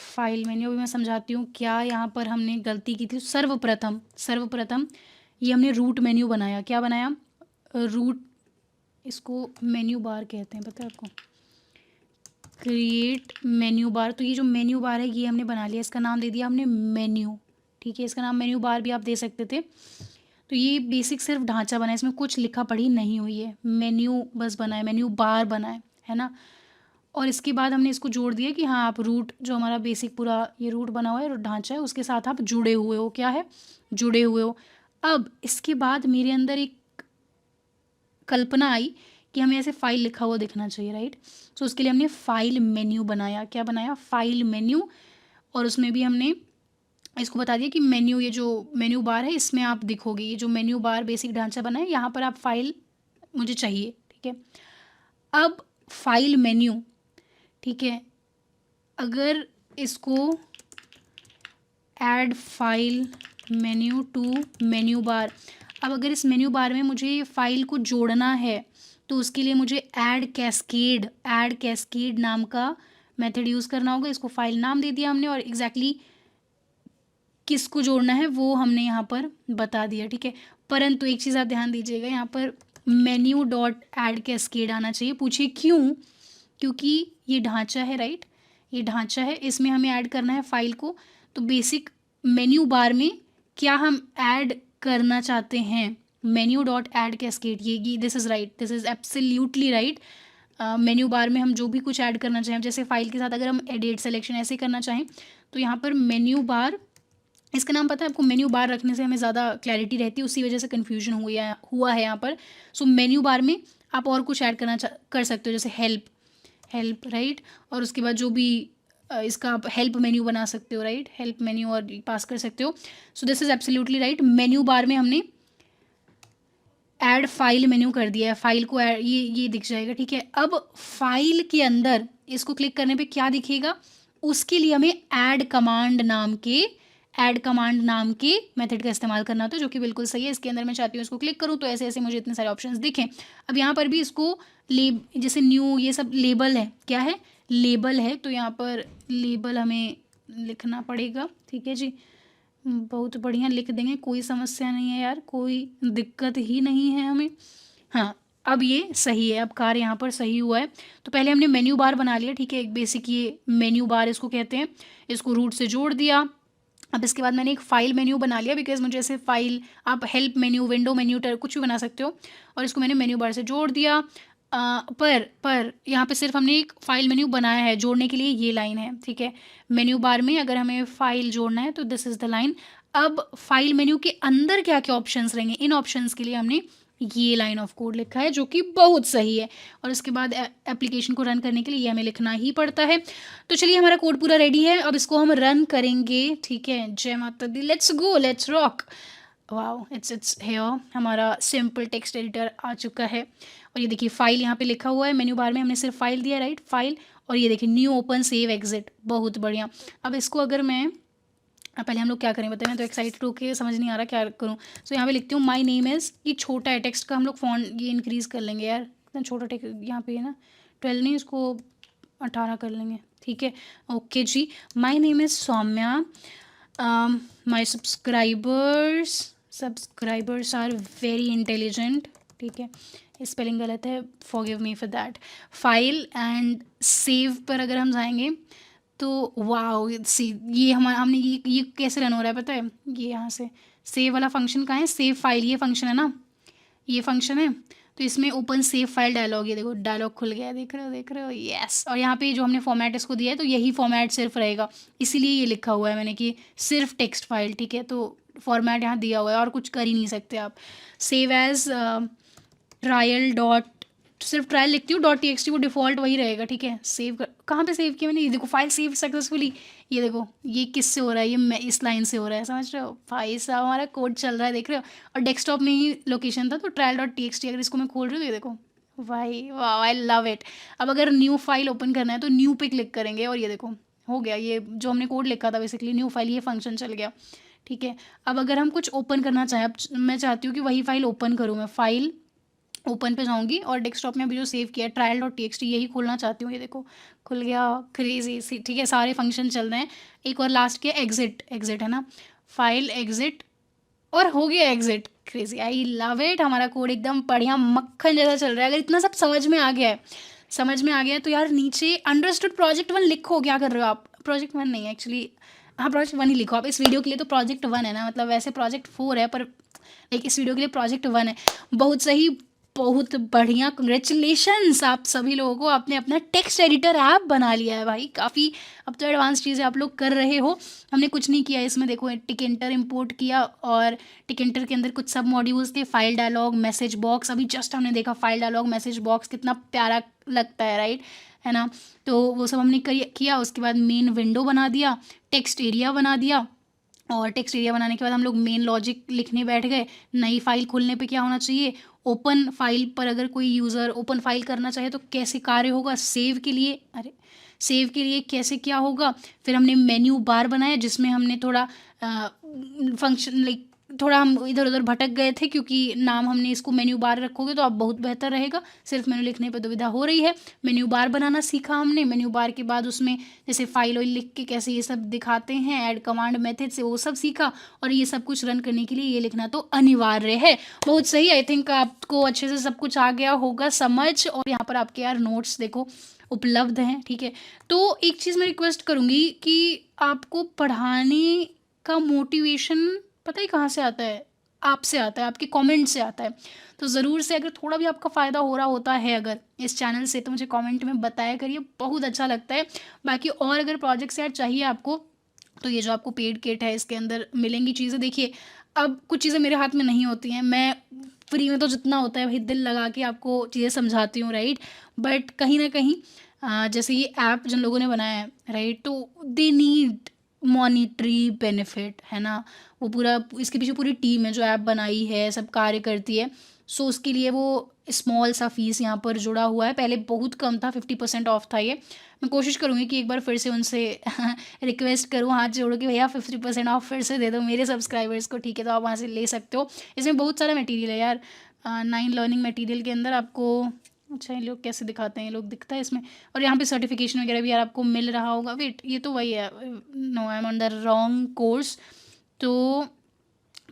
[SPEAKER 1] file menu. भी मैं समझाती हूँ क्या यहाँ पर हमने गलती की थी। सर्वप्रथम ये हमने रूट मेन्यू बनाया। क्या बनाया? रूट इसको मेन्यू बार कहते हैं, पता है आपको, क्रिएट मेन्यू बार। तो ये जो मेन्यू बार है ये हमने बना लिया, इसका नाम दे दिया हमने मेन्यू, ठीक है। इसका नाम मेन्यू बार भी आप दे सकते थे। तो ये बेसिक सिर्फ ढांचा बना है, इसमें कुछ लिखा पढ़ी नहीं हुई है, मेन्यू बस बना है, मेन्यू बार बना है ना। और इसके बाद हमने इसको जोड़ दिया कि हाँ आप रूट, जो हमारा बेसिक पूरा ये रूट बना हुआ है ढांचा है, उसके साथ आप जुड़े हुए हो, क्या है, जुड़े हुए हो। अब इसके बाद मेरे अंदर एक कल्पना आई कि हमें ऐसे फाइल लिखा हुआ दिखना चाहिए, राइट। तो उसके लिए हमने फाइल मेन्यू बनाया, क्या बनाया, फाइल मेन्यू। और उसमें भी हमने इसको बता दिया कि मेन्यू, ये जो मेन्यू बार है इसमें आप दिखोगे, ये जो मेन्यू बार बेसिक ढांचा बना है यहाँ पर आप फाइल मुझे चाहिए, ठीक है। अब फाइल मेन्यू, ठीक है, अगर इसको add file menu to menu bar, अब अगर इस मेन्यू बार में मुझे फाइल को जोड़ना है तो उसके लिए मुझे ऐड कैस्केड नाम का मेथड यूज़ करना होगा। इसको फाइल नाम दे दिया हमने और एग्जैक्टली किसको जोड़ना है वो हमने यहाँ पर बता दिया, ठीक है। परंतु एक चीज़ आप ध्यान दीजिएगा, यहाँ पर मेन्यू डॉट ऐड कैस्केड आना चाहिए। पूछिए क्यों, क्योंकि ये ढांचा है, राइट, ये ढांचा है, इसमें हमें ऐड करना है फाइल को। तो बेसिक मेन्यू बार में क्या हम ऐड करना चाहते हैं, मेन्यू डॉट ऐड कैस्केड, ये this is right, this is absolutely right. Menu bar में हम जो भी कुछ ऐड करना चाहें, जैसे फाइल के साथ अगर हम एडिट सेलेक्शन ऐसे करना चाहें तो यहाँ पर मेन्यू बार, इसका नाम पता है आपको, मेन्यू बार रखने से हमें ज़्यादा क्लैरिटी रहती है, उसी वजह से कन्फ्यूजन हुआ है यहाँ पर। सो मेन्यू बार में आप और कुछ ऐड कर सकते हो, जैसे हेल्प, राइट। और उसके बाद जो भी इसका आप हेल्प मेन्यू बना सकते हो, राइट, हेल्प मेन्यू और पास कर सकते हो। So this is absolutely right. Menu bar में हमने ऐड फाइल मेन्यू कर दिया है, फाइल को ये दिख जाएगा, ठीक है। अब फाइल के अंदर इसको क्लिक करने पे क्या दिखेगा, उसके लिए हमें ऐड कमांड नाम के मेथड का इस्तेमाल करना होता है, जो कि बिल्कुल सही है। इसके अंदर मैं चाहती हूँ इसको क्लिक करूँ तो ऐसे ऐसे मुझे इतने सारे ऑप्शंस दिखें। अब यहाँ पर भी इसको जैसे न्यू, ये सब लेबल है, क्या है, लेबल है, तो यहाँ पर लेबल हमें लिखना पड़ेगा, ठीक है जी। बहुत बढ़िया लिख देंगे, कोई समस्या नहीं है यार, कोई दिक्कत ही नहीं है हमें। हाँ, अब ये सही है, अब कार्य यहाँ पर सही हुआ है। तो पहले हमने मेन्यू बार बना लिया, ठीक है, एक बेसिक ये मेन्यू बार इसको कहते हैं, इसको रूट से जोड़ दिया। अब इसके बाद मैंने एक फ़ाइल मेन्यू बना लिया, बिकॉज मुझे ऐसे फाइल, आप हेल्प मेन्यू, विंडो मेन्यू, कुछ भी बना सकते हो। और इसको मैंने मेन्यू बार से जोड़ दिया। पर यहाँ पे सिर्फ हमने एक फ़ाइल मेन्यू बनाया है, जोड़ने के लिए ये लाइन है, ठीक है। मेन्यू बार में अगर हमें फ़ाइल जोड़ना है तो दिस इज़ द लाइन। अब फाइल मेन्यू के अंदर क्या क्या ऑप्शंस रहेंगे, इन ऑप्शंस के लिए हमने ये लाइन ऑफ कोड लिखा है, जो कि बहुत सही है। और इसके बाद एप्लीकेशन को रन करने के लिए ये हमें लिखना ही पड़ता है। तो चलिए हमारा कोड पूरा रेडी है, अब इसको हम रन करेंगे, ठीक है। जय माता दी, let's go, let's rock. Wow, it's here, हमारा सिंपल टेक्स्ट एडिटर आ चुका है। और ये देखिए फाइल यहाँ पे लिखा हुआ है, मेन्यू बार में हमने सिर्फ फाइल दिया, राइट, फाइल। और ये देखिए न्यू ओपन सेव एग्जिट, बहुत बढ़िया। अब इसको अगर मैं, पहले हम लोग क्या करें बताएं, मैं तो एक्साइटेड होके समझ नहीं आ रहा क्या करूँ। सो यहाँ पे लिखती हूँ माई नेम इज़, ये छोटा है टेक्स्ट का, हम लोग फॉन्ट ये इंक्रीज़ कर लेंगे यार, इतना छोटा टेक्स्ट यहाँ पे है ना, 12 नहीं, इसको 18 कर लेंगे, ठीक है। ओके जी, my name is Saumya, my subscribers are very intelligent, ठीक है, स्पेलिंग गलत है, forgive me for that. File and save पर अगर हम जाएंगे तो वाओ, सी ये हमने ये कैसे रन हो रहा है पता है, ये यहाँ से सेव वाला फंक्शन कहाँ है, सेव फाइल, ये फंक्शन है ना, ये फंक्शन है। तो इसमें ओपन सेव फाइल डायलॉग, ये देखो डायलॉग खुल गया है, देख रहे हो, यस। और यहाँ पे जो हमने फॉर्मेट इसको दिया है तो यही फॉर्मेट सिर्फ रहेगा, इसीलिए ये लिखा हुआ है मैंने कि सिर्फ टेक्स्ट फाइल, ठीक है। तो फॉर्मेट यहाँ दिया हुआ है और कुछ कर ही नहीं सकते आप। सेव एज ट्रायल डॉट, सिर्फ ट्रायल लिखती हूँ, .txt, वो डिफ़ॉल्ट वही रहेगा, ठीक है। सेव कहाँ पे सेव किया मैंने, ये देखो फाइल सेव सक्सेसफुली, ये देखो ये किससे हो रहा है, ये मैं इस लाइन से हो रहा है, समझ रहे हो भाई साहब, हमारा कोड चल रहा है, देख रहे हो। और डेस्कटॉप में ही लोकेशन था, तो trial.txt, अगर इसको मैं खोल रही हूँ तो ये देखो, भाई वाह, आई लव इट। अब अगर न्यू फाइल ओपन करना है तो न्यू पे क्लिक करेंगे और ये देखो हो गया, ये जो हमने कोड लिखा था बेसिकली, न्यू फाइल, ये फंक्शन चल गया, ठीक है। अब अगर हम कुछ ओपन करना चाहें, अब मैं चाहती हूँ कि वही फाइल ओपन करूँ, मैं फाइल ओपन पे जाऊंगी और डेस्कटॉप में अभी जो सेव किया है trial.txt, यही खोलना चाहती हूँ, ये देखो खुल गया, क्रेजी, ठीक है, सारे फंक्शन चल रहे हैं। एक और लास्ट के एग्जिट है ना, फाइल एग्जिट और हो गया exit. Crazy, I love it. हमारा कोड एकदम बढ़िया मक्खन जैसा चल रहा है। अगर इतना सब समझ में आ गया है, समझ में आ गया है, तो यार नीचे अंडरस्टूड प्रोजेक्ट 1 लिखो। क्या कर रहे हो आप? प्रोजेक्ट 1 नहीं एक्चुअली, हाँ प्रोजेक्ट 1 ही लिखो आप। इस वीडियो के लिए तो प्रोजेक्ट 1 है ना, मतलब वैसे प्रोजेक्ट 4 है, पर लाइक इस वीडियो के लिए प्रोजेक्ट 1 है। बहुत सही, बहुत बढ़िया, कंग्रेचुलेशंस आप सभी लोगों को। आपने अपना टेक्स्ट एडिटर ऐप बना लिया है भाई। काफ़ी अब तो एडवांस चीज़ें आप लोग कर रहे हो। हमने कुछ नहीं किया इसमें, देखो टिकेंटर इंपोर्ट किया और टिकेंटर के अंदर कुछ सब मॉड्यूल्स थे, फाइल डायलॉग, मैसेज बॉक्स। अभी जस्ट हमने देखा फाइल डायलॉग, मैसेज बॉक्स कितना प्यारा लगता है, राइट, है ना। तो वो सब हमने किया। उसके बाद मेन विंडो बना दिया, टेक्स्ट एरिया बना दिया, और टेक्स्ट एरिया बनाने के बाद हम लोग मेन लॉजिक लिखने बैठ गए। नई फाइल खोलने पे क्या होना चाहिए, ओपन फाइल पर अगर कोई यूज़र ओपन फाइल करना चाहे तो कैसे कार्य होगा, सेव के लिए, अरे सेव के लिए कैसे क्या होगा। फिर हमने मेन्यू बार बनाया जिसमें हमने थोड़ा फंक्शन लाइक थोड़ा हम इधर उधर भटक गए थे, क्योंकि नाम हमने इसको मेन्यू बार रखोगे तो अब बहुत बेहतर रहेगा, सिर्फ मेन्यू लिखने पे दुविधा हो रही है। मेन्यू बार बनाना सीखा हमने। मेन्यू बार के बाद उसमें जैसे फाइल वाइल लिख के कैसे ये सब दिखाते हैं, ऐड कमांड मेथड से, वो सब सीखा। और ये सब कुछ रन करने के लिए ये लिखना तो अनिवार्य है। बहुत सही, आई थिंक आपको अच्छे से सब कुछ आ गया होगा समझ। और यहाँ पर आपके यार नोट्स देखो उपलब्ध हैं, ठीक है। तो एक चीज़ मैं रिक्वेस्ट करूँगी कि आपको पढ़ाने का मोटिवेशन पता ही कहाँ से आता है, आपसे आता है, आपके कमेंट से आता है। तो ज़रूर से अगर थोड़ा भी आपका फ़ायदा हो रहा होता है अगर इस चैनल से, तो मुझे कमेंट में बताया करिए, बहुत अच्छा लगता है। बाकी और अगर प्रोजेक्ट्स यार चाहिए आपको, तो ये जो आपको पेड किट है इसके अंदर मिलेंगी चीज़ें। देखिए अब कुछ चीज़ें मेरे हाथ में नहीं होती हैं, मैं फ्री में तो जितना होता है भाई दिल लगा के आपको चीज़ें समझाती हूँ, राइट। बट कहीं ना कहीं जैसे ये ऐप जिन लोगों ने बनाया है, राइट, तो दे नीड मॉनिटरी बेनिफिट, है ना। वो पूरा इसके पीछे पूरी टीम है जो ऐप बनाई है, सब कार्य करती है। सो उसके लिए वो स्मॉल सा फीस यहाँ पर जुड़ा हुआ है। पहले बहुत कम था, 50% ऑफ था ये। मैं कोशिश करूँगी कि एक बार फिर से उनसे रिक्वेस्ट करूँ हाथ जोड़ के, भैया 50% ऑफ फिर से दे दो मेरे सब्सक्राइबर्स को, ठीक है। तो आप वहाँ से ले सकते हो। इसमें बहुत सारा मटेरियल है यार, 9 लर्निंग मटेरियल के अंदर आपको, अच्छा ये लोग कैसे दिखाते हैं, ये लोग दिखता है इसमें। और यहाँ पे सर्टिफिकेशन वगैरह भी यार आपको मिल रहा होगा। वेट, ये तो वही है, no I am on the wrong course. तो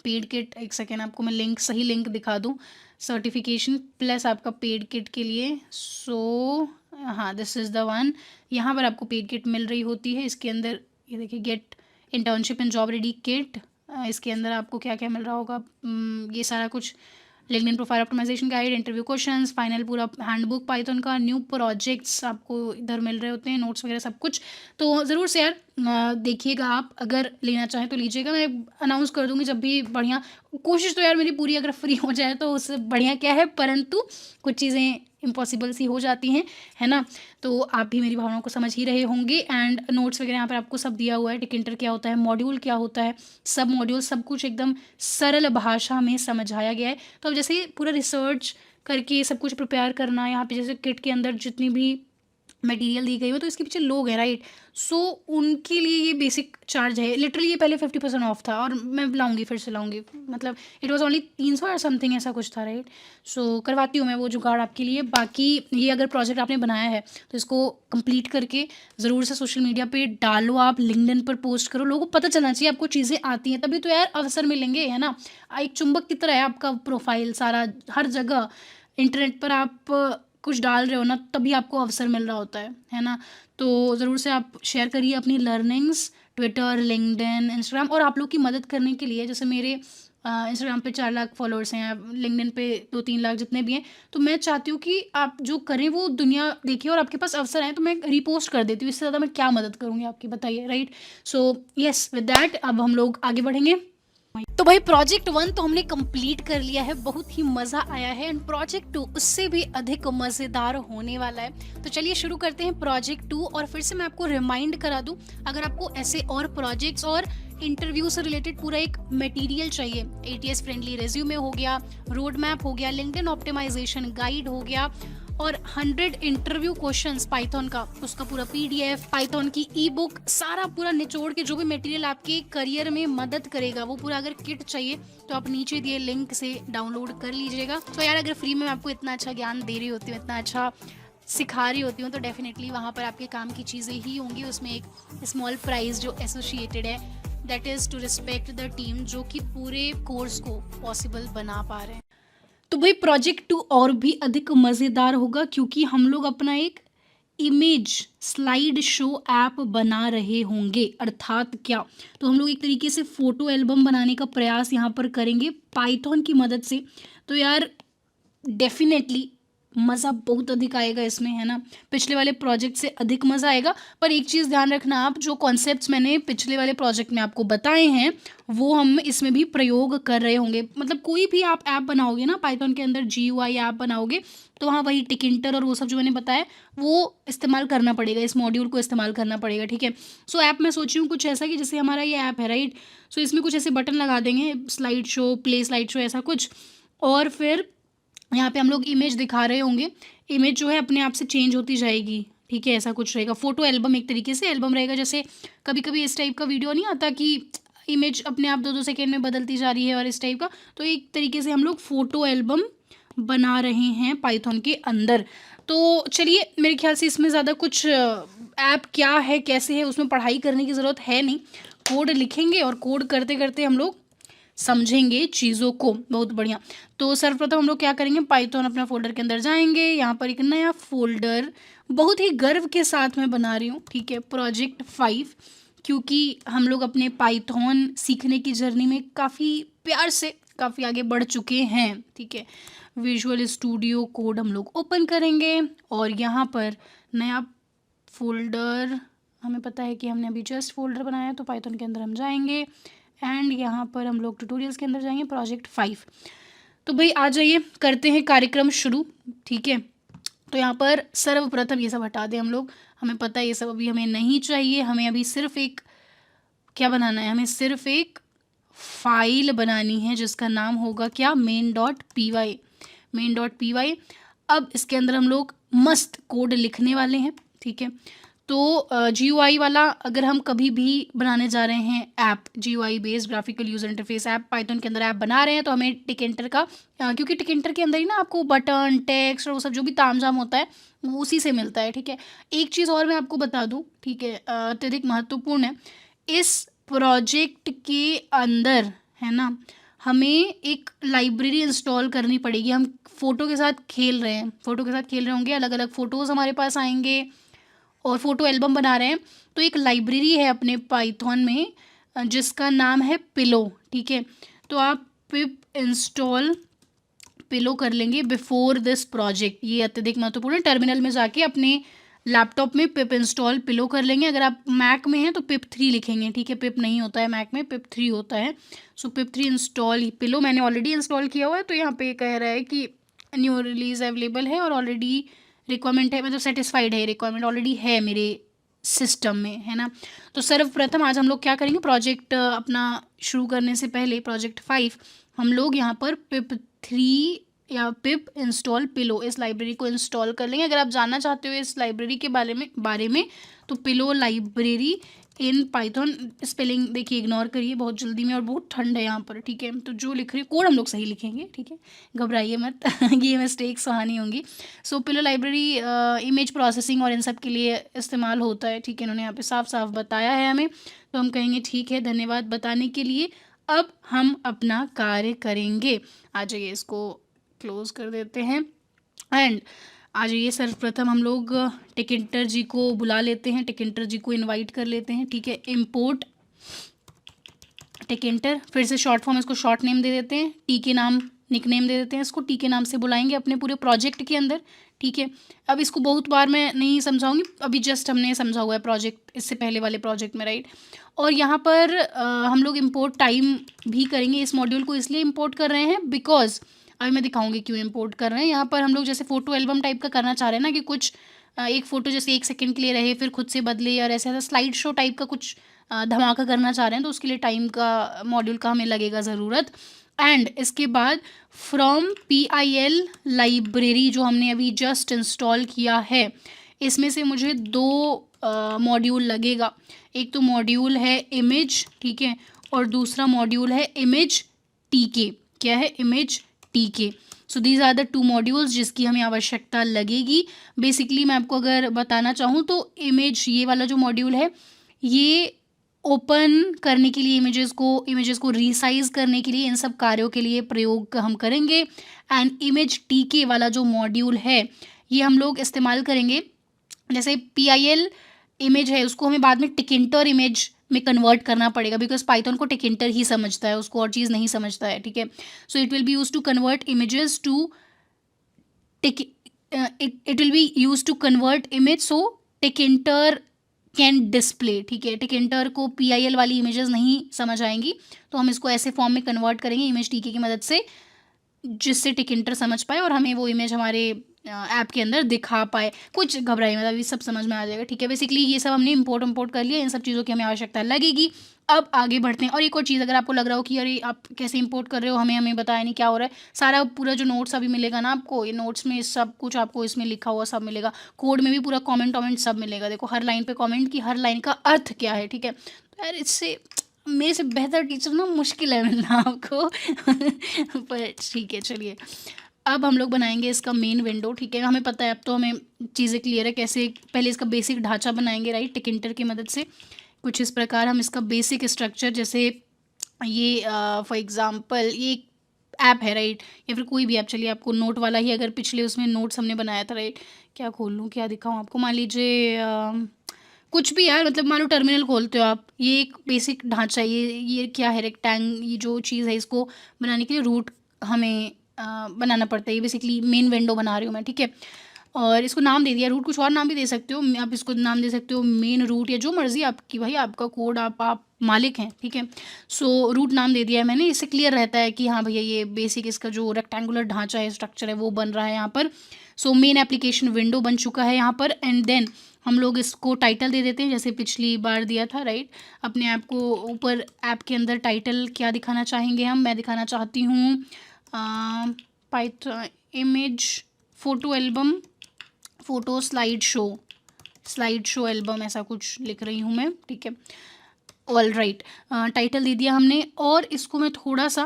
[SPEAKER 1] पेड किट, एक सेकेंड आपको मैं लिंक, सही लिंक दिखा दूँ, सर्टिफिकेशन प्लस आपका पेड किट के लिए। सो हाँ, दिस इज़ द वन। यहाँ पर आपको पेड किट मिल रही होती है। इसके अंदर ये देखिए, gate internship and job ready kit. इसके अंदर आपको क्या क्या मिल रहा होगा, ये सारा कुछ, LinkedIn profile optimisation guide, interview questions, final पूरा हैंडबुक पाइथन का, न्यू प्रोजेक्ट्स आपको इधर मिल रहे होते हैं, नोट्स वगैरह सब कुछ। तो ज़रूर से यार देखिएगा, आप अगर लेना चाहें तो लीजिएगा। मैं अनाउंस कर दूंगी जब भी बढ़िया, कोशिश तो यार मेरी पूरी, अगर फ्री हो जाए तो उससे बढ़िया क्या है, परंतु कुछ चीज़ें इम्पॉसिबल सी हो जाती हैं, है ना। तो आप भी मेरी भावनाओं को समझ ही रहे होंगे। एंड नोट्स वगैरह यहाँ पर आपको सब दिया हुआ है, टिकेंटर क्या होता है, मॉड्यूल क्या होता है, सब मॉड्यूल सब कुछ एकदम सरल भाषा में समझाया गया है। तो अब जैसे पूरा रिसर्च करके सब कुछ प्रिपेयर करना, यहाँ पे जैसे किट के अंदर जितनी भी मटेरियल दी गई हो, तो इसके पीछे लोग हैं, राइट। सो उनके लिए ये बेसिक चार्ज है। लिटरली ये पहले 50% ऑफ था, और मैं लाऊंगी, फिर से लाऊंगी, मतलब इट वाज ओनली 300 या समथिंग ऐसा कुछ था, राइट। सो करवाती हूँ मैं वो जुगाड़ आपके लिए। बाकी ये अगर प्रोजेक्ट आपने बनाया है तो इसको कंप्लीट करके ज़रूर से सोशल मीडिया पे डालो, आप लिंक्डइन पर पोस्ट करो, लोगों को पता चलना चाहिए आपको चीज़ें आती हैं, तभी तो यार अवसर मिलेंगे, है ना। एक चुंबक की तरह है आपका प्रोफाइल, सारा हर जगह इंटरनेट पर आप कुछ डाल रहे हो ना, तभी आपको अवसर मिल रहा होता है ना। तो ज़रूर से आप शेयर करिए अपनी लर्निंग्स, ट्विटर, लिंक्डइन, इंस्टाग्राम। और आप लोग की मदद करने के लिए, जैसे मेरे इंस्टाग्राम पे 4 लाख फॉलोअर्स हैं, लिंक्डइन पे 2-3 लाख जितने भी हैं, तो मैं चाहती हूँ कि आप जो करें वो दुनिया देखे, और आपके पास अवसर है तो मैं रीपोस्ट कर देती हूँ। इससे ज़्यादा मैं क्या मदद करूँगी आपकी, बताइए, right. So yes, with that अब हम लोग आगे बढ़ेंगे। तो भाई प्रोजेक्ट 1 तो हमने कंप्लीट कर लिया है, बहुत ही मज़ा आया है। एंड प्रोजेक्ट 2 उससे भी अधिक मज़ेदार होने वाला है। तो चलिए शुरू करते हैं प्रोजेक्ट 2। और फिर से मैं आपको रिमाइंड करा दूं, अगर आपको ऐसे और प्रोजेक्ट्स और इंटरव्यू से रिलेटेड पूरा एक मटेरियल चाहिए, ATS फ्रेंडली रेज्यूमे हो गया, रोड मैप हो गया, लिंक्डइन ऑप्टिमाइजेशन गाइड हो गया, और 100 इंटरव्यू क्वेश्चंस पाइथन का, उसका पूरा PDF, पाइथन की ई-बुक, सारा पूरा निचोड़ के जो भी मटेरियल आपके करियर में मदद करेगा, वो पूरा अगर किट चाहिए तो आप नीचे दिए लिंक से डाउनलोड कर लीजिएगा। तो यार अगर फ्री में मैं आपको इतना अच्छा ज्ञान दे रही होती हूँ, इतना अच्छा सिखा रही होती हूँ, तो डेफिनेटली वहाँ पर आपके काम की चीज़ें ही होंगी। उसमें एक स्मॉल प्राइस जो एसोसिएटेड है, that is to respect the team जो कि पूरे कोर्स को पॉसिबल बना पा रहे हैं। तो भाई प्रोजेक्ट 2 और भी अधिक मज़ेदार होगा क्योंकि हम लोग अपना एक इमेज स्लाइड शो ऐप बना रहे होंगे। अर्थात क्या, तो हम लोग एक तरीके से फ़ोटो एल्बम बनाने का प्रयास यहाँ पर करेंगे पाइथन की मदद से। तो यार डेफिनेटली मज़ा बहुत अधिक आएगा इसमें, है ना। पिछले वाले प्रोजेक्ट से अधिक मज़ा आएगा। पर एक चीज़ ध्यान रखना आप, जो कॉन्सेप्ट्स मैंने पिछले वाले प्रोजेक्ट में आपको बताए हैं वो हम इसमें भी प्रयोग कर रहे होंगे। मतलब कोई भी आप ऐप बनाओगे ना पाइथन के अंदर, GUI ऐप बनाओगे, तो वहाँ वही टिकिंटर और वो सब जो मैंने बताया वो इस्तेमाल करना पड़ेगा, इस मॉड्यूल को इस्तेमाल करना पड़ेगा, ठीक है। सो ऐप मैं सोची हूँ कुछ ऐसा कि जैसे हमारा ये ऐप है राइट, सो इसमें कुछ ऐसे बटन लगा देंगे, slide show, play slide show, ऐसा कुछ। और फिर यहाँ पे हम लोग इमेज दिखा रहे होंगे, इमेज जो है अपने आप से चेंज होती जाएगी, ठीक है। ऐसा कुछ रहेगा, फ़ोटो एल्बम एक तरीके से एल्बम रहेगा। जैसे कभी कभी इस टाइप का वीडियो नहीं आता कि इमेज अपने आप 2-2 सेकेंड में बदलती जा रही है और इस टाइप का, तो एक तरीके से हम लोग फ़ोटो एल्बम बना रहे हैं पाइथन के अंदर। तो चलिए, मेरे ख्याल से इसमें ज़्यादा कुछ ऐप क्या है कैसे है उसमें पढ़ाई करने की ज़रूरत है नहीं। कोड लिखेंगे और कोड करते करते हम लोग समझेंगे चीज़ों को। बहुत बढ़िया। तो सर्वप्रथम हम लोग क्या करेंगे, पाइथन अपना फोल्डर के अंदर जाएंगे। यहाँ पर एक नया फोल्डर बहुत ही गर्व के साथ मैं बना रही हूँ, ठीक है, प्रोजेक्ट 5, क्योंकि हम लोग अपने पाइथन सीखने की जर्नी में काफ़ी प्यार से काफ़ी आगे बढ़ चुके हैं, ठीक है। विजुअल स्टूडियो कोड हम लोग ओपन करेंगे और यहाँ पर नया फोल्डर, हमें पता है कि हमने अभी जस्ट फोल्डर बनाया है, तो पाइथन के अंदर हम जाएंगे एंड यहाँ पर हम लोग ट्यूटोरियल्स के अंदर जाएंगे, प्रोजेक्ट 5। तो भाई आ जाइए, करते हैं कार्यक्रम शुरू, ठीक है। तो यहाँ पर सर्वप्रथम ये सब हटा दें हम लोग, हमें पता है ये सब अभी हमें नहीं चाहिए। हमें अभी सिर्फ एक क्या बनाना है, हमें सिर्फ एक फाइल बनानी है जिसका नाम होगा क्या, main.py। main.py। अब इसके अंदर हम लोग मस्त कोड लिखने वाले हैं, ठीक है। तो GUI वाला अगर हम कभी भी बनाने जा रहे हैं app, GUI based graphical user interface app, Python के अंदर ऐप बना रहे हैं, तो हमें टिकेंटर का क्योंकि टिकेंटर के अंदर ही ना आपको बटन, टेक्स्ट और वो सब जो भी तामझाम होता है वो उसी से मिलता है, ठीक है। एक चीज़ और मैं आपको बता दूं, ठीक है, अत्यधिक महत्वपूर्ण है, इस प्रोजेक्ट के अंदर, है ना, हमें एक लाइब्रेरी इंस्टॉल करनी पड़ेगी। हम फ़ोटो के साथ खेल रहे हैं, फ़ोटो के साथ खेल रहे होंगे, अलग अलग फ़ोटोज़ हमारे पास आएंगे और फ़ोटो एल्बम बना रहे हैं। तो एक लाइब्रेरी है अपने पाइथन में जिसका नाम है पिलो, ठीक है। तो आप पिप इंस्टॉल पिलो कर लेंगे बिफोर दिस प्रोजेक्ट, ये अत्यधिक महत्वपूर्ण है। टर्मिनल में जाके अपने लैपटॉप में पिप इंस्टॉल पिलो कर लेंगे। अगर आप मैक में हैं तो पिप 3 लिखेंगे, ठीक है। पिप नहीं होता है मैक में, पिप 3 होता है। सो पिप 3 इंस्टॉल पिलो मैंने ऑलरेडी इंस्टॉल किया हुआ है, तो यहाँ पे कह रहा है कि न्यू रिलीज अवेलेबल है और ऑलरेडी रिक्वायरमेंट है, मतलब सेटिस्फाइड है, रिक्वायरमेंट ऑलरेडी है मेरे सिस्टम में, है ना। तो सर्वप्रथम आज हम लोग क्या करेंगे, प्रोजेक्ट अपना शुरू करने से पहले प्रोजेक्ट 5 हम लोग यहाँ पर पिप 3 या पिप इंस्टॉल पिलो इस लाइब्रेरी को इंस्टॉल कर लेंगे। अगर आप जानना चाहते हो इस लाइब्रेरी के बारे में तो pillow library in Python, spelling देखिए इग्नोर करिए, बहुत जल्दी में और बहुत ठंड है यहाँ पर, ठीक है। तो जो लिख रही कोड हम लोग सही लिखेंगे, ठीक है, घबराइए मत ये मिस्टेक सहानी होंगी। सो पिलो लाइब्रेरी इमेज प्रोसेसिंग और इन सब के लिए इस्तेमाल होता है, ठीक है। इन्होंने यहाँ पे साफ साफ बताया है हमें, तो हम कहेंगे ठीक है, धन्यवाद बताने के लिए। अब हम अपना कार्य करेंगे। आ जाइए, इसको क्लोज कर देते हैं एंड आ जाइए। सर्वप्रथम हम लोग टिकेंटर जी को बुला लेते हैं, टिकेंटर जी को इनवाइट कर लेते हैं, ठीक है। इंपोर्ट टिकेंटर, फिर से शॉर्ट फॉर्म इसको शॉर्ट नेम दे देते हैं, टी के नाम निक नेम दे देते हैं, इसको टी के नाम से बुलाएंगे अपने पूरे प्रोजेक्ट के अंदर, ठीक है। अब इसको बहुत बार मैं नहीं समझाऊंगी, अभी जस्ट हमने समझा हुआ है प्रोजेक्ट इससे पहले वाले प्रोजेक्ट में, राइट। और यहाँ पर हम लोग इम्पोर्ट टाइम भी करेंगे। इस मॉड्यूल को इसलिए इम्पोर्ट कर रहे हैं बिकॉज अभी मैं दिखाऊंगी क्यों इंपोर्ट कर रहे हैं। यहाँ पर हम लोग जैसे फ़ोटो एल्बम टाइप का करना चाह रहे हैं ना, कि कुछ एक फ़ोटो जैसे 1 सेकंड के लिए रहे फिर खुद से बदले, या ऐसा ऐसा स्लाइड शो टाइप का कुछ धमाका करना चाह रहे हैं, तो उसके लिए टाइम का मॉड्यूल का हमें लगेगा ज़रूरत। एंड इसके बाद फ्रॉम PIL लाइब्रेरी जो हमने अभी जस्ट इंस्टॉल किया है, इसमें से मुझे 2 मॉड्यूल लगेगा। एक तो मॉड्यूल है इमेज, ठीक है, और दूसरा मॉड्यूल है इमेज TK। क्या है, image TK। So these are the 2 modules जिसकी हमें आवश्यकता लगेगी। बेसिकली मैं आपको अगर बताना चाहूँ तो इमेज, ये वाला जो मॉड्यूल है ये ओपन करने के लिए इमेजेस को रीसाइज करने के लिए, इन सब कार्यों के लिए प्रयोग हम करेंगे। एंड इमेज टीके वाला जो मॉड्यूल है ये हम लोग इस्तेमाल करेंगे। जैसे PIL इमेज है उसको हमें बाद में टिकिंटर इमेज में कन्वर्ट करना पड़ेगा, बिकॉज पाइथन को टिकिंटर ही समझता है, उसको और चीज़ नहीं समझता है, ठीक है। So it will be use to convert images to it will be use to convert image, so tkinter can display, ठीक है। टिकिंटर को PIL वाली इमेजेस नहीं समझ आएंगी, तो हम इसको ऐसे फॉर्म में कन्वर्ट करेंगे इमेज टीके की मदद से, जिससे टिकिंटर समझ पाए और हमें वो इमेज हमारे ऐप के अंदर दिखा पाए। कुछ घबराई मतलब ये सब समझ में आ जाएगा, ठीक है। बेसिकली ये सब हमने इंपोर्ट कर लिया, इन सब चीज़ों की हमें आवश्यकता लगेगी। अब आगे बढ़ते हैं। और एक और चीज़, अगर आपको लग रहा हो कि अरे आप कैसे इंपोर्ट कर रहे हो, हमें बताया नहीं क्या हो रहा है, सारा पूरा जो नोट्स अभी मिलेगा ना आपको, ये नोट्स में सब कुछ आपको इसमें लिखा हुआ सब मिलेगा, कोड में भी पूरा कॉमेंट सब मिलेगा। देखो हर लाइन पे कॉमेंट की, हर लाइन का अर्थ क्या है, ठीक है। तो यार इससे मेरे से बेहतर टीचर ना मुश्किल है मिलना आपको पर ठीक है, चलिए अब हम लोग बनाएंगे इसका मेन विंडो, ठीक है। हमें पता है, अब तो हमें चीज़ें क्लियर है कैसे। पहले इसका बेसिक ढांचा बनाएंगे, राइट, टिकिंटर की मदद से। कुछ इस प्रकार हम इसका बेसिक स्ट्रक्चर, जैसे ये फॉर एग्जांपल ये एक ऐप है, राइट, या फिर कोई भी ऐप, चलिए आपको नोट वाला ही, अगर पिछले उसमें नोट्स हमने बनाया था, राइट, क्या खोल लूँ, क्या दिखाऊँ आपको, मान लीजिए कुछ भी यार, मतलब मान लो टर्मिनल खोलते हो आप, ये एक बेसिक ढांचा है। ये क्या है, रेक्टेंग, ये जो चीज़ है इसको बनाने के लिए रूट हमें बनाना पड़ता है। ये बेसिकली मेन विंडो बना रही हूँ मैं, ठीक है। और इसको नाम दे दिया रूट, कुछ और नाम भी दे सकते हो आप, इसको नाम दे सकते हो मेन रूट, या जो मर्जी आपकी, भाई आपका कोड, आप मालिक हैं, ठीक है। सो रूट नाम दे दिया है मैंने, इससे क्लियर रहता है कि हाँ भैया ये बेसिक इसका जो रेक्टेंगुलर ढांचा है, स्ट्रक्चर है, वो बन रहा है यहाँ पर। सो मेन एप्लीकेशन विंडो बन चुका है यहाँ पर। एंड देन हम लोग इसको टाइटल दे देते हैं, जैसे पिछली बार दिया था, राइट। अपने ऐप को ऊपर ऐप के अंदर टाइटल क्या दिखाना चाहेंगे हम, मैं दिखाना चाहती हूँ Python image photo album, photo slide show album, ऐसा कुछ लिख रही हूँ मैं, ठीक है। ऑल राइट, टाइटल दे दिया हमने। और इसको मैं थोड़ा सा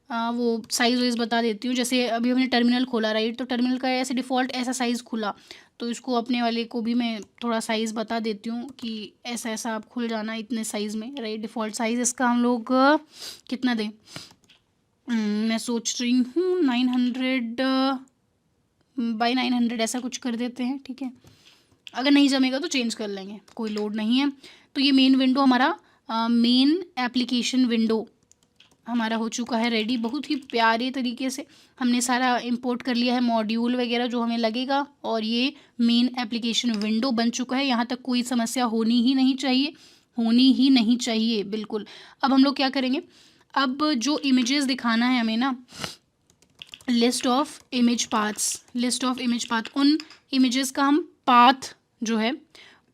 [SPEAKER 1] वो साइज़ वाइज बता देती हूँ। जैसे अभी हमने टर्मिनल खोला, राइट, तो टर्मिनल का ऐसे डिफ़ॉल्ट ऐसा साइज़ खुला, तो इसको अपने वाले को भी मैं थोड़ा साइज़ बता देती हूँ कि ऐसा ऐसा आप खुल जाना इतने साइज़ में, राइट। डिफ़ॉल्ट साइज़ इसका हम लोग कितना दें, मैं सोच रही हूँ 900 बाई 900 ऐसा कुछ कर देते हैं, ठीक है। अगर नहीं जमेगा तो चेंज कर लेंगे, कोई लोड नहीं है। तो ये मेन विंडो हमारा, मेन एप्लीकेशन विंडो हमारा हो चुका है रेडी। बहुत ही प्यारे तरीके से हमने सारा इंपोर्ट कर लिया है, मॉड्यूल वगैरह जो हमें लगेगा, और ये मेन एप्लीकेशन विंडो बन चुका है। यहाँ तक कोई समस्या होनी ही नहीं चाहिए, बिल्कुल। अब हम लोग क्या करेंगे, अब जो इमेजेस दिखाना है हमें ना, लिस्ट ऑफ इमेज पाथ, उन इमेजेस का हम पाथ जो है,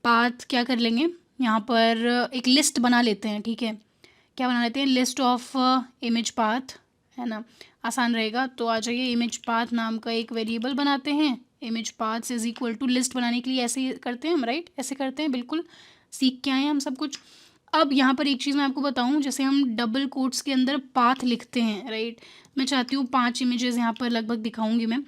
[SPEAKER 1] पाथ क्या कर लेंगे, यहाँ पर एक लिस्ट बना लेते हैं, ठीक है। क्या बना लेते हैं, लिस्ट ऑफ इमेज पाथ, है ना, आसान रहेगा। तो आ जाइए, इमेज पाथ नाम का एक वेरिएबल बनाते हैं। Image path is equal to list बनाने के लिए ऐसे ही करते हैं हम, राइट, ऐसे करते हैं, बिल्कुल सीख के आए हैं हम सब कुछ। अब यहाँ पर एक चीज़ मैं आपको बताऊँ, जैसे हम डबल कोट्स के अंदर पाथ लिखते हैं, राइट, मैं चाहती हूँ 5 इमेजेस यहाँ पर लगभग दिखाऊंगी मैं,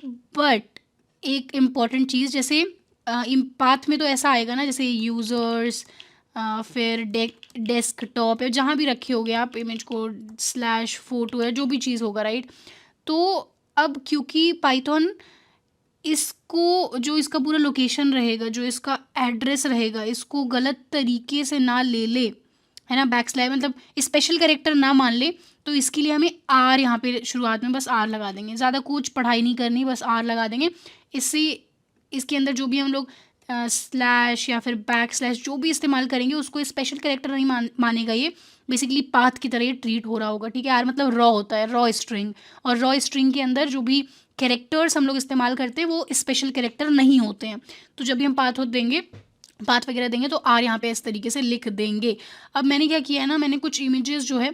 [SPEAKER 1] बट एक इम्पॉर्टेंट चीज़, जैसे पाथ में तो ऐसा आएगा ना, जैसे यूज़र्स, फिर डेस्कटॉप या जहाँ भी रखे होगे आप इमेज को, स्लैश फोटो या जो भी चीज़ होगा, राइट। तो अब क्योंकि पाइथन इसको, जो इसका पूरा लोकेशन रहेगा, जो इसका एड्रेस रहेगा, इसको गलत तरीके से ना ले, है ना, बैकस्लैश मतलब स्पेशल कैरेक्टर ना मान ले, तो इसके लिए हमें आर यहाँ पे शुरुआत में बस आर लगा देंगे। ज़्यादा कुछ पढ़ाई नहीं करनी, बस आर लगा देंगे। इससे इसके अंदर जो भी हम लोग स्लैश या फिर बैक स्लैश जो भी इस्तेमाल करेंगे, उसको स्पेशल कैरेक्टर नहीं मानेगा, ये बेसिकली पाथ की तरह ये ट्रीट हो रहा होगा, ठीक है। आर मतलब रॉ होता है, रॉ स्ट्रिंग, और रॉ स्ट्रिंग के अंदर जो भी कैरेक्टर्स हम लोग इस्तेमाल करते हैं वो स्पेशल कैरेक्टर नहीं होते हैं। तो जब भी हम पाथ वगैरह देंगे तो आर यहाँ पे इस तरीके से लिख देंगे। अब मैंने क्या किया है ना, मैंने कुछ इमेजेस जो है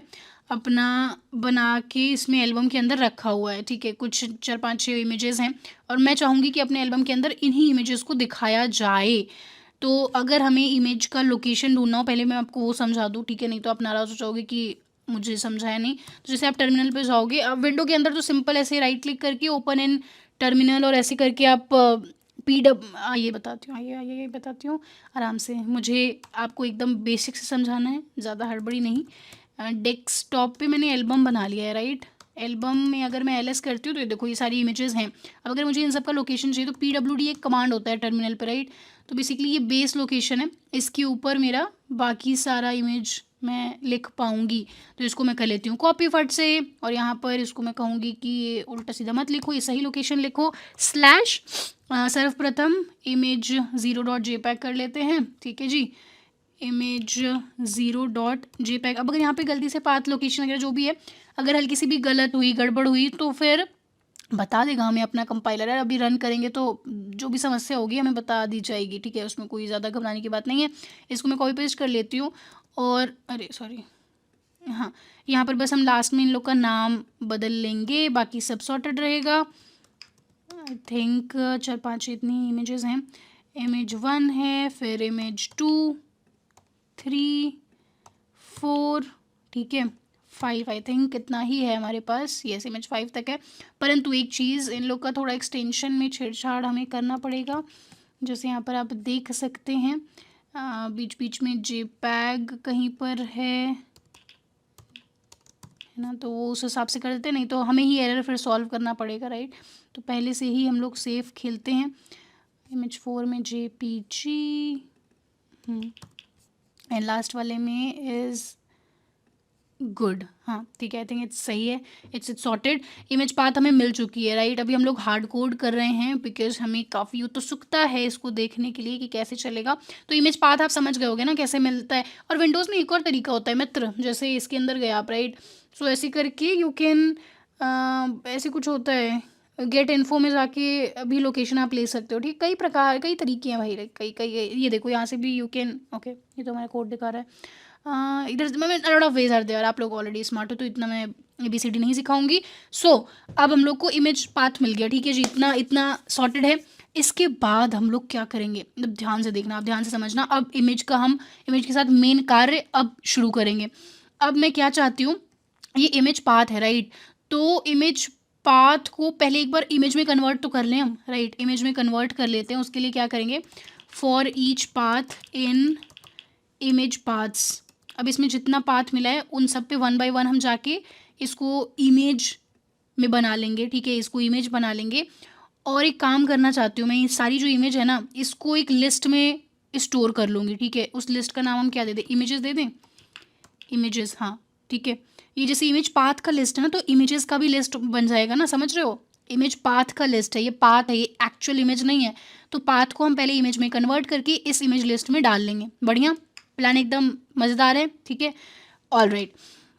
[SPEAKER 1] अपना बना के इसमें एल्बम के अंदर रखा हुआ है, ठीक है। कुछ 4-5-6 इमेजेस हैं, और मैं चाहूँगी कि अपने एल्बम के अंदर इन्हीं इमेजेस को दिखाया जाए। तो अगर हमें इमेज का लोकेशन ढूंढना हो, पहले मैं आपको वो समझा दूँ, ठीक है, नहीं तो आप नाराज़ हो जाओगे कि मुझे समझाया नहीं। तो जैसे आप टर्मिनल पे जाओगे, अब विंडो के अंदर तो सिंपल ऐसे राइट क्लिक करके ओपन इन टर्मिनल और ऐसे करके आप ये बताती हूँ, ये बताती हूँ आराम से। मुझे आपको एकदम बेसिक से समझाना है, ज़्यादा हड़बड़ी नहीं। डेस्कटॉप पे मैंने एल्बम बना लिया है, राइट। एल्बम में अगर मैं एलएस करती हूँ तो ये देखो ये सारी इमेजेस हैं। अब अगर मुझे इन सब का लोकेशन चाहिए तो PWD एक कमांड होता है टर्मिनल पर, राइट। तो बेसिकली ये बेस लोकेशन है, इसके ऊपर मेरा बाकी सारा इमेज मैं लिख पाऊँगी। तो इसको मैं कर लेती हूँ कॉपी फट से, और यहाँ पर इसको मैं कहूँगी कि ये उल्टा सीधा मत लिखो, ये सही लोकेशन लिखो। स्लैश सर्वप्रथम इमेज 0.jpg कर लेते हैं, ठीक है जी। Image 0.jpg। अब अगर यहाँ पे गलती से पाथ लोकेशन वगैरह जो भी है, अगर हल्की सी भी गलत हुई, गड़बड़ हुई, तो फिर बता देगा हमें अपना कंपाइलर है। अभी रन करेंगे तो जो भी समस्या होगी हमें बता दी जाएगी, ठीक है। उसमें कोई ज़्यादा घबराने की बात नहीं है। इसको मैं कॉपी पेस्ट कर लेती हूँ, और अरे सॉरी, हाँ, यहाँ पर बस हम लास्ट में इन लोग का नाम बदल लेंगे, बाकी सब सॉर्टेड रहेगा। आई थिंक 4-5 इतनी इमेजेस हैं। इमेज 1 है, फिर इमेज 2, 3, 4, ठीक है, 5, आई थिंक इतना ही है हमारे पास। यस, इमेज 5 तक है। परंतु एक चीज़, इन लोग का थोड़ा एक्सटेंशन में छेड़छाड़ हमें करना पड़ेगा। जैसे यहाँ पर आप देख सकते हैं, बीच बीच में JPEG कहीं पर है ना, तो वो उस हिसाब से कर देते, नहीं तो हमें ही एरर फिर सॉल्व करना पड़ेगा, राइट। तो पहले से ही हम लोग सेफ खेलते हैं। इमेज 4 में JPG, एंड लास्ट वाले में इज़ गुड। हाँ ठीक है, आई थिंक इट्स सही है, इट्स सॉर्टेड। इमेज पाथ हमें मिल चुकी है, राइट। अभी हम लोग हार्ड कोड कर रहे हैं बिकॉज हमें काफ़ी उत्सुकता है इसको देखने के लिए कि कैसे चलेगा। तो इमेज पाथ आप समझ गए होगे ना कैसे मिलता है। और विंडोज़ में एक और तरीका होता है मित्र, जैसे इसके अंदर गए आप, राइट। सो ऐसे करके यू कैन, ऐसे कुछ होता है, गेट इन्फो में जाके भी लोकेशन आप ले सकते हो, ठीक। कई प्रकार, कई तरीके हैं भाई, कई कई ये देखो यहाँ से भी यू कैन, ओके, ये तो हमारा कोड दिखा रहा है। इधर मैं lot of ways are there, आप लोग ऑलरेडी स्मार्ट हो तो इतना मैं ABCD नहीं सिखाऊंगी। सो अब हम लोग को इमेज पाथ मिल गया, ठीक है जी, इतना इतना सॉर्टेड है। इसके बाद हम लोग क्या करेंगे, मतलब ध्यान से देखना, आप ध्यान से समझना। अब इमेज का हम इमेज के साथ मेन कार्य अब शुरू करेंगे। अब मैं क्या चाहती हूँ, ये इमेज पाथ है, राइट। तो इमेज पाथ को पहले एक बार इमेज में कन्वर्ट तो कर लें हम, राइट। इमेज में कन्वर्ट कर लेते हैं। उसके लिए क्या करेंगे, for each path in image paths. अब इसमें जितना पाथ मिला है उन सब पे 1 बाय 1 हम जाके इसको इमेज में बना लेंगे, ठीक है। इसको इमेज बना लेंगे। और एक काम करना चाहती हूँ मैं, ये सारी जो इमेज है ना, इसको एक लिस्ट में स्टोर कर लूँगी, ठीक है। उस लिस्ट का नाम हम क्या दे दें, इमेजेस दे दें, इमेजेस, हाँ ठीक है। ये जैसे इमेज पाथ का लिस्ट है ना, तो इमेजेस का भी लिस्ट बन जाएगा ना, समझ रहे हो। इमेज पाथ का लिस्ट है, ये पाथ है, ये एक्चुअल इमेज नहीं है। तो पाथ को हम पहले इमेज में कन्वर्ट करके इस इमेज लिस्ट में डाल लेंगे। बढ़िया प्लान, एकदम मज़ेदार है, ठीक है। All right.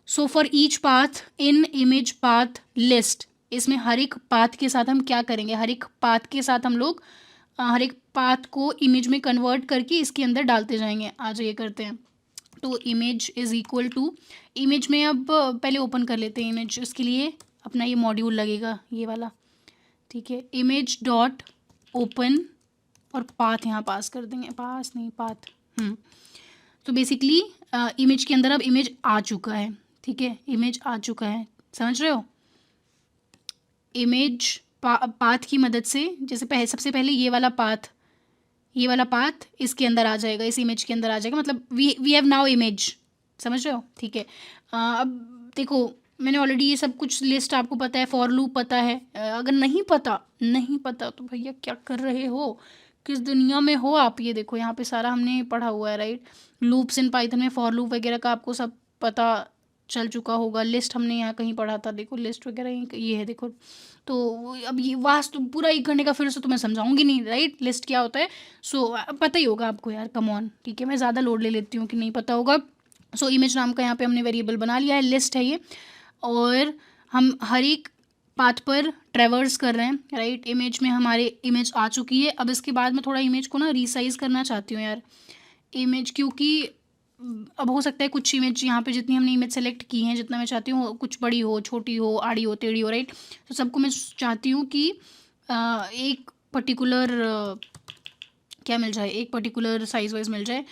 [SPEAKER 1] So for each path in image path list, इसमें हर एक पाथ के साथ हम क्या करेंगे, हर एक पाथ के साथ हम लोग हर एक पाथ को इमेज में कन्वर्ट करके इसके अंदर डालते जाएंगे। आज ये करते हैं। तो image is equal to, image में अब पहले ओपन कर लेते हैं इमेज। उसके लिए अपना ये मॉड्यूल लगेगा, ये वाला, ठीक है। इमेज डॉट ओपन, और पाथ यहाँ पास कर देंगे, पास नहीं पाथ। तो बेसिकली इमेज के अंदर अब इमेज आ चुका है, ठीक है। इमेज आ चुका है, समझ रहे हो। इमेज पाथ की मदद से, जैसे सबसे पहले ये वाला पाथ इसके अंदर आ जाएगा, इस इमेज के अंदर आ जाएगा, मतलब वी हैव नाउ इमेज, समझ रहे हो, ठीक है। अब देखो मैंने ऑलरेडी ये सब कुछ लिस्ट आपको पता है, फॉर लूप पता है। अगर नहीं पता तो भैया क्या कर रहे हो, किस दुनिया में हो आप। ये देखो यहाँ पे सारा हमने पढ़ा हुआ है, राइट। लूप्स इन पाइथन में फॉर लूप वगैरह का आपको सब पता चल चुका होगा। लिस्ट हमने यहाँ कहीं पढ़ा था, देखो लिस्ट वगैरह ये है, देखो। तो अब ये वास्तु पूरा 1 घंटे का फिर से तो मैं समझाऊंगी नहीं, राइट, लिस्ट क्या होता है। सो पता ही होगा आपको यार, कम ऑन, ठीक है। मैं ज़्यादा लोड ले लेती हूँ कि नहीं पता होगा। सो इमेज नाम का यहाँ पे हमने वेरिएबल बना लिया है, लिस्ट है ये। और हम हर एक पाथ पर ट्रेवर्स कर रहे हैं, राइट। इमेज में हमारे इमेज आ चुकी है। अब इसके बाद मैं थोड़ा इमेज को ना रीसाइज करना चाहती हूँ यार, इमेज, क्योंकि अब हो सकता है कुछ इमेज यहाँ पे जितनी हमने इमेज सेलेक्ट की हैं, जितना मैं चाहती हूँ, कुछ बड़ी हो, छोटी हो, आड़ी हो, टेढ़ी हो, राइट। तो सबको मैं चाहती हूँ कि एक पर्टिकुलर क्या मिल जाए, एक पर्टिकुलर साइज़ वाइज मिल जाए।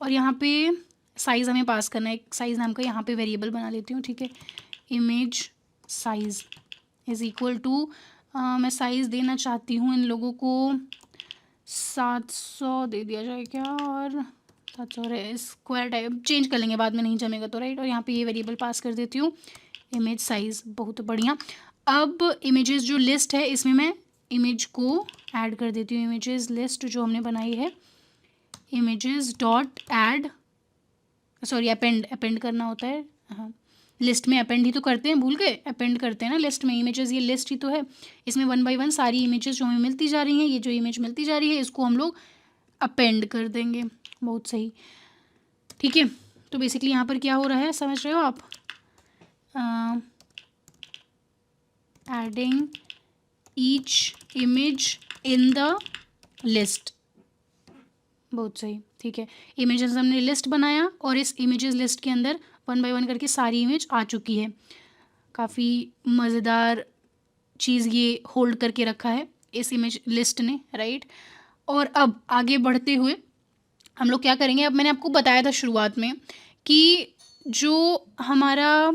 [SPEAKER 1] और यहाँ पे साइज़ हमें पास करना है, एक साइज़ नाम का यहाँ पे वेरिएबल बना लेती हूँ, ठीक है। Image size is equal to, मैं साइज़ देना चाहती हूँ इन लोगों को 700 दे दिया जाए क्या, और 700 स्क्वायर टाइप चेंज कर लेंगे बाद में, नहीं जमेगा तो, राइट। और यहाँ पे ये वेरिएबल पास कर देती हूँ, इमेज साइज़, बहुत बढ़िया। अब इमेजेस जो लिस्ट है इसमें मैं इमेज को ऐड कर देती हूँ, इमेजेस लिस्ट जो हमने बनाई है, images dot add, sorry append करना होता है, हाँ लिस्ट में अपेंड ही तो करते हैं, भूल गए, अपेंड करते हैं ना लिस्ट में इमेजेस, ये लिस्ट ही तो है। इसमें 1 बाय 1 सारी इमेजेस जो हमें मिलती जा रही हैं, ये जो इमेज मिलती जा रही है इसको हम लोग अपेंड कर देंगे, बहुत सही, ठीक है। तो बेसिकली यहाँ पर क्या हो रहा है समझ रहे हो आप, adding each image in the list, बहुत सही, ठीक है। इमेजेस हमने लिस्ट बनाया और इस इमेजेस लिस्ट के अंदर 1 बाय 1 करके सारी इमेज आ चुकी है। काफ़ी मज़ेदार चीज़ ये होल्ड करके रखा है इस इमेज लिस्ट ने, राइट। और अब आगे बढ़ते हुए हम लोग क्या करेंगे, अब मैंने आपको बताया था शुरुआत में कि जो हमारा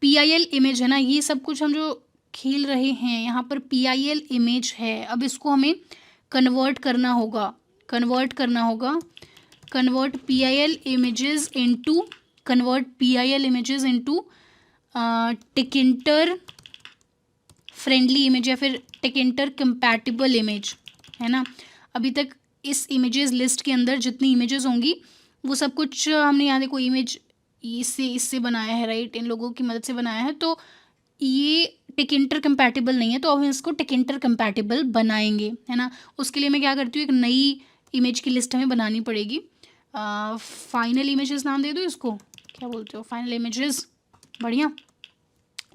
[SPEAKER 1] PIL इमेज है ना, ये सब कुछ हम जो खेल रहे हैं यहाँ पर PIL इमेज है, अब इसको हमें कन्वर्ट करना होगा, convert PIL images into tkinter friendly image या फिर टिकिंटर कंपैटिबल इमेज, है ना। अभी तक इस इमेजेस लिस्ट के अंदर जितनी इमेजेस होंगी वो सब कुछ हमने यहाँ देखो इमेज इससे बनाया है, राइट, इन लोगों की मदद से बनाया है, तो ये टिकिंटर कंपैटिबल नहीं है, तो अब हम इसको टिकिंटर कंपैटिबल बनाएंगे, है ना। उसके लिए मैं क्या करती हूँ, एक नई इमेज की लिस्ट हमें बनानी पड़ेगी, फाइनल इमेजेस नाम दे दो इसको, क्या बोलते हो, फाइनल इमेजेस, बढ़िया,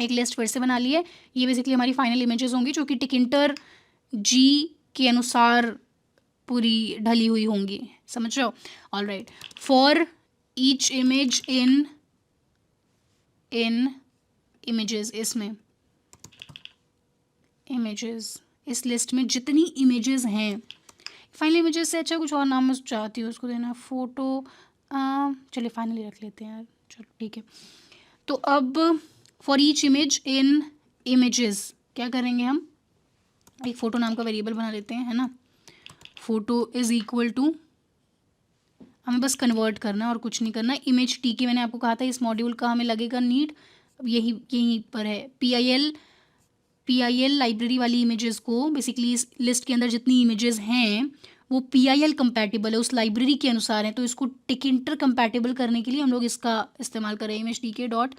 [SPEAKER 1] एक लिस्ट फिर से बना ली है। ये बेसिकली हमारी फाइनल इमेजेस होंगी जो कि टिकिंटर जी के अनुसार पूरी ढली हुई होंगी, समझ रहे हो, all right. For each image in images, इसमें इमेजेस, इस लिस्ट में जितनी इमेजेस हैं, फाइनल इमेजेस से अच्छा कुछ और नाम मैं चाहती हूँ उसको देना, फ़ोटो, चलिए फाइनली रख लेते हैं यार, चलो ठीक है। तो अब for each image in images क्या करेंगे, हम एक फ़ोटो नाम का वेरिएबल बना लेते हैं, है ना। फ़ोटो इज़ इक्वल टू, हमें बस कन्वर्ट करना और कुछ नहीं करना। इमेज टी के मैंने आपको कहा था इस मॉड्यूल का हमें लगेगा नीड, अब यहीं पर है। PIL लाइब्रेरी वाली इमेजेस को बेसिकली इस लिस्ट के अंदर जितनी इमेजेस हैं वो PIL कंपैटिबल है, उस लाइब्रेरी के अनुसार है, तो इसको टिकिंटर कंपैटिबल करने के लिए हम लोग इसका इस्तेमाल करें, इमेज टी के डॉट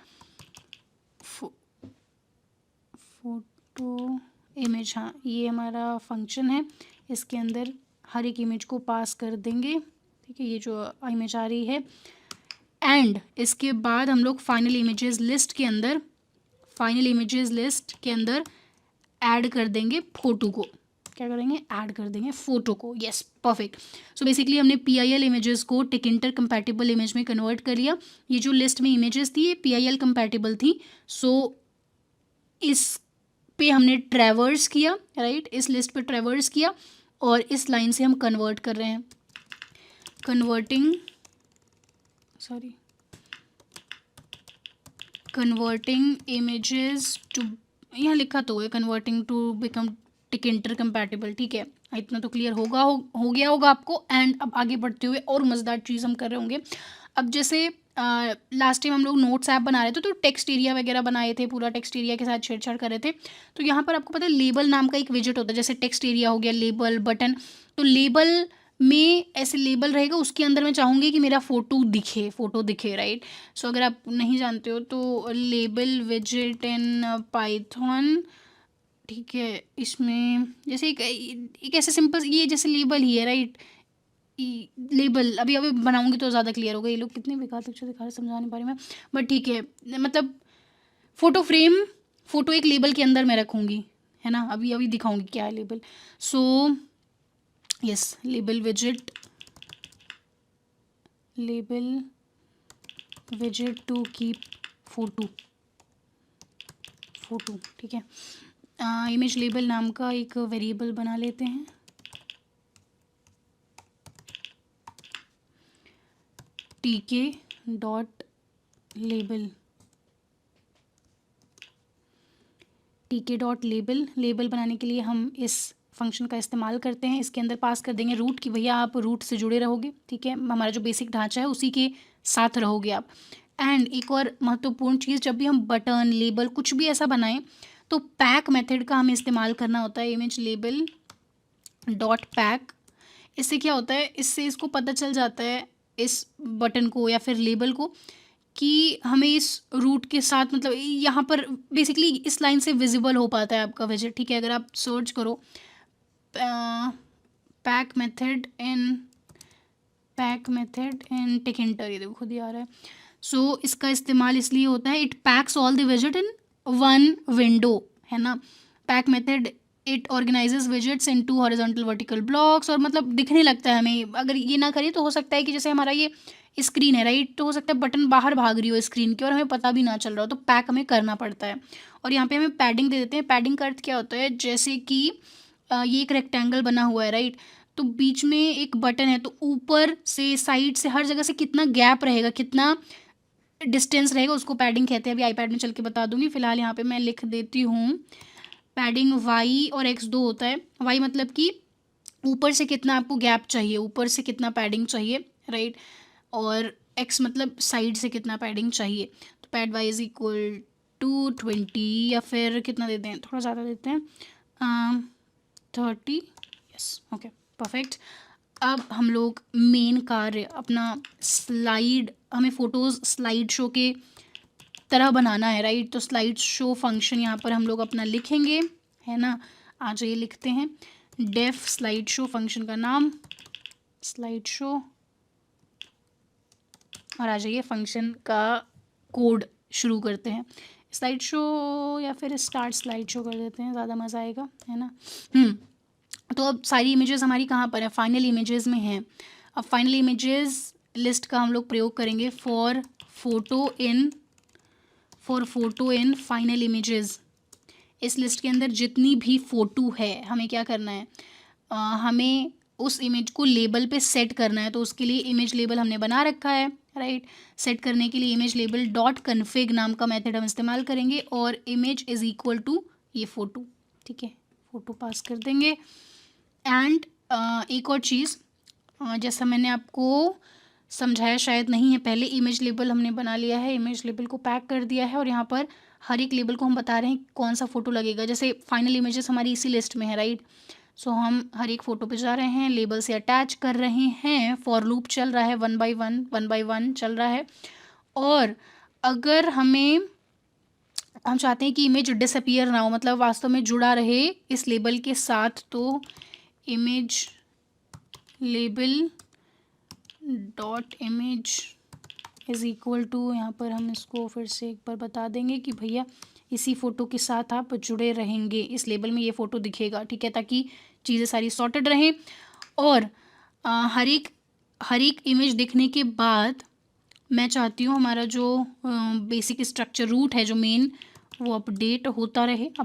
[SPEAKER 1] फोटो इमेज, हाँ ये हमारा फंक्शन है, इसके अंदर हर एक इमेज को पास कर देंगे, ठीक है, ये जो इमेज आ रही है। एंड इसके बाद हम लोग फाइनल इमेजेस लिस्ट के अंदर ऐड कर देंगे फ़ोटो को, क्या करेंगे, ऐड कर देंगे फ़ोटो को, यस परफेक्ट। सो बेसिकली हमने PIL इमेजेस को टिकिंटर कंपैटिबल इमेज में कन्वर्ट कर लिया। ये जो लिस्ट में इमेजेस थी ये PIL कंपैटिबल थी, सो इस पे हमने ट्रैवर्स किया, राइट, इस लिस्ट पे ट्रैवर्स किया और इस लाइन से हम कन्वर्ट कर रहे हैं, कन्वर्टिंग इमेजेस टू, यहाँ लिखा तो है कन्वर्टिंग टू बिकम टिकिंटर कंपैटिबल, ठीक है, इतना तो क्लियर होगा, हो गया होगा आपको। एंड अब आगे बढ़ते हुए और मज़ेदार चीज़ हम कर रहे होंगे। अब जैसे लास्ट टाइम हम लोग नोट्स ऐप बना रहे थे तो टेक्स्ट एरिया वगैरह बनाए थे, पूरा टेक्स्ट एरिया के साथ छेड़छाड़ कर रहे थे, तो यहाँ पर आपको पता है लेबल नाम का एक विजेट होता है, जैसे टेक्स्ट एरिया हो गया, लेबल, बटन, तो लेबल में ऐसे लेबल रहेगा, उसके अंदर मैं चाहूँगी कि मेरा फ़ोटो दिखे, राइट। सो अगर आप नहीं जानते हो तो लेबल विजेट इन पाइथन, ठीक है, इसमें जैसे एक ऐसे सिंपल ये जैसे लेबल ही है, राइट, लेबल अभी बनाऊंगी तो ज़्यादा क्लियर होगा। ये लोग कितने बेकार पिक्चर दिखा रहे समझा नहीं पा रही मैं, बट ठीक है, मतलब फ़ोटो एक लेबल के अंदर मैं रखूँगी, है ना, अभी दिखाऊंगी क्या है लेबल। सो यस, लेबल विजेट टू कीप फ़ोटो, ठीक है। इमेज लेबल नाम का एक वेरिएबल बना लेते हैं, tk डॉट लेबल बनाने के लिए हम इस फंक्शन का इस्तेमाल करते हैं। इसके अंदर पास कर देंगे रूट कि भैया आप रूट से जुड़े रहोगे, ठीक है, हमारा जो बेसिक ढांचा है उसी के साथ रहोगे आप। एंड एक और महत्वपूर्ण चीज़, जब भी हम बटन लेबल कुछ भी ऐसा बनाएं तो पैक मेथड का हमें इस्तेमाल करना होता है, इमेज लेबल डॉट पैक। इससे क्या होता है, इससे इसको पता चल जाता है इस बटन को या फिर लेबल को कि हमें इस रूट के साथ, मतलब यहाँ पर बेसिकली इस लाइन से विजिबल हो पाता है आपका विजिट, ठीक है। अगर आप सर्च करो पैक मेथड इन टिकइंटर, ये देखो खुद ही आ रहा है। सो इसका इस्तेमाल इसलिए होता है, इट पैक्स ऑल द विजिट इन वन विंडो, है ना। Pack method it organises widgets into horizontal vertical blocks, और मतलब दिखने लगता है हमें। अगर ये ना करिए तो हो सकता है कि जैसे हमारा ये स्क्रीन है, राइट, तो हो सकता है बटन बाहर भाग रही हो स्क्रीन के और हमें पता भी ना चल रहा हो, तो पैक हमें करना पड़ता है। और यहाँ पे हमें पैडिंग दे देते हैं। पैडिंग का अर्थ क्या होता है, जैसे कि ये एक रेक्टेंगल बना हुआ है, राइट, तो बीच में एक बटन है, तो ऊपर से साइड से हर जगह से कितना गैप रहेगा, कितना डिस्टेंस रहेगा, उसको पैडिंग कहते हैं। अभी आईपैड में चल के बता दूंगी, फिलहाल यहाँ पे मैं लिख देती हूँ। पैडिंग वाई और एक्स दो होता है। वाई मतलब कि ऊपर से कितना आपको गैप चाहिए, ऊपर से कितना पैडिंग चाहिए, राइट, और एक्स मतलब साइड से कितना पैडिंग चाहिए। तो pad Y is equal to 20, या फिर कितना देते हैं, थोड़ा ज़्यादा देते हैं, 30, यस, ओके, परफेक्ट। अब हम लोग मेन कार्य अपना स्लाइड, हमें फ़ोटोज़ स्लाइड शो के तरह बनाना है, राइट। तो स्लाइड शो फंक्शन यहाँ पर हम लोग अपना लिखेंगे, है ना। आ जाइए लिखते हैं, डेफ स्लाइड शो फंक्शन का नाम स्लाइड शो, और आ जाइए फंक्शन का कोड शुरू करते हैं। स्लाइड शो या फिर स्टार्ट स्लाइड शो कर देते हैं, ज़्यादा मज़ा आएगा, है ना। तो अब सारी इमेजेस हमारी कहाँ पर है, फाइनल इमेजेस में हैं। अब फाइनल इमेजेस लिस्ट का हम लोग प्रयोग करेंगे for photo in final images. इस लिस्ट के अंदर जितनी भी फ़ोटो है, हमें क्या करना है, हमें उस इमेज को लेबल पे सेट करना है। तो उसके लिए इमेज लेबल हमने बना रखा है, राइट। सेट करने के लिए इमेज लेबल डॉट कन्फिग नाम का मेथड हम इस्तेमाल करेंगे, और इमेज इज़ इक्वल टू ये फ़ोटो, ठीक है, फ़ोटो पास कर देंगे। एंड एक और चीज़, जैसा मैंने आपको समझाया शायद नहीं है पहले, इमेज लेबल हमने बना लिया है, इमेज लेबल को पैक कर दिया है, और यहाँ पर हर एक लेबल को हम बता रहे हैं कौन सा फ़ोटो लगेगा। जैसे फाइनल इमेजेस हमारी इसी लिस्ट में है, राइट। सो हम हर एक फ़ोटो पे जा रहे हैं, लेबल से अटैच कर रहे हैं, फॉर लूप चल रहा है, वन बाय वन चल रहा है। और अगर हम चाहते हैं कि इमेज डिसअपीयर ना हो, मतलब वास्तव में जुड़ा रहे इस लेबल के साथ, तो image label dot image is equal to, यहाँ पर हम इसको फिर से एक बार बता देंगे कि भैया इसी फ़ोटो के साथ आप जुड़े रहेंगे, इस लेबल में ये फ़ोटो दिखेगा, ठीक है, ताकि चीज़ें सारी सॉर्टेड रहें। और हर एक इमेज दिखने के बाद मैं चाहती हूँ हमारा जो बेसिक स्ट्रक्चर रूट है जो मेन, वो अपडेट होता रहेगा,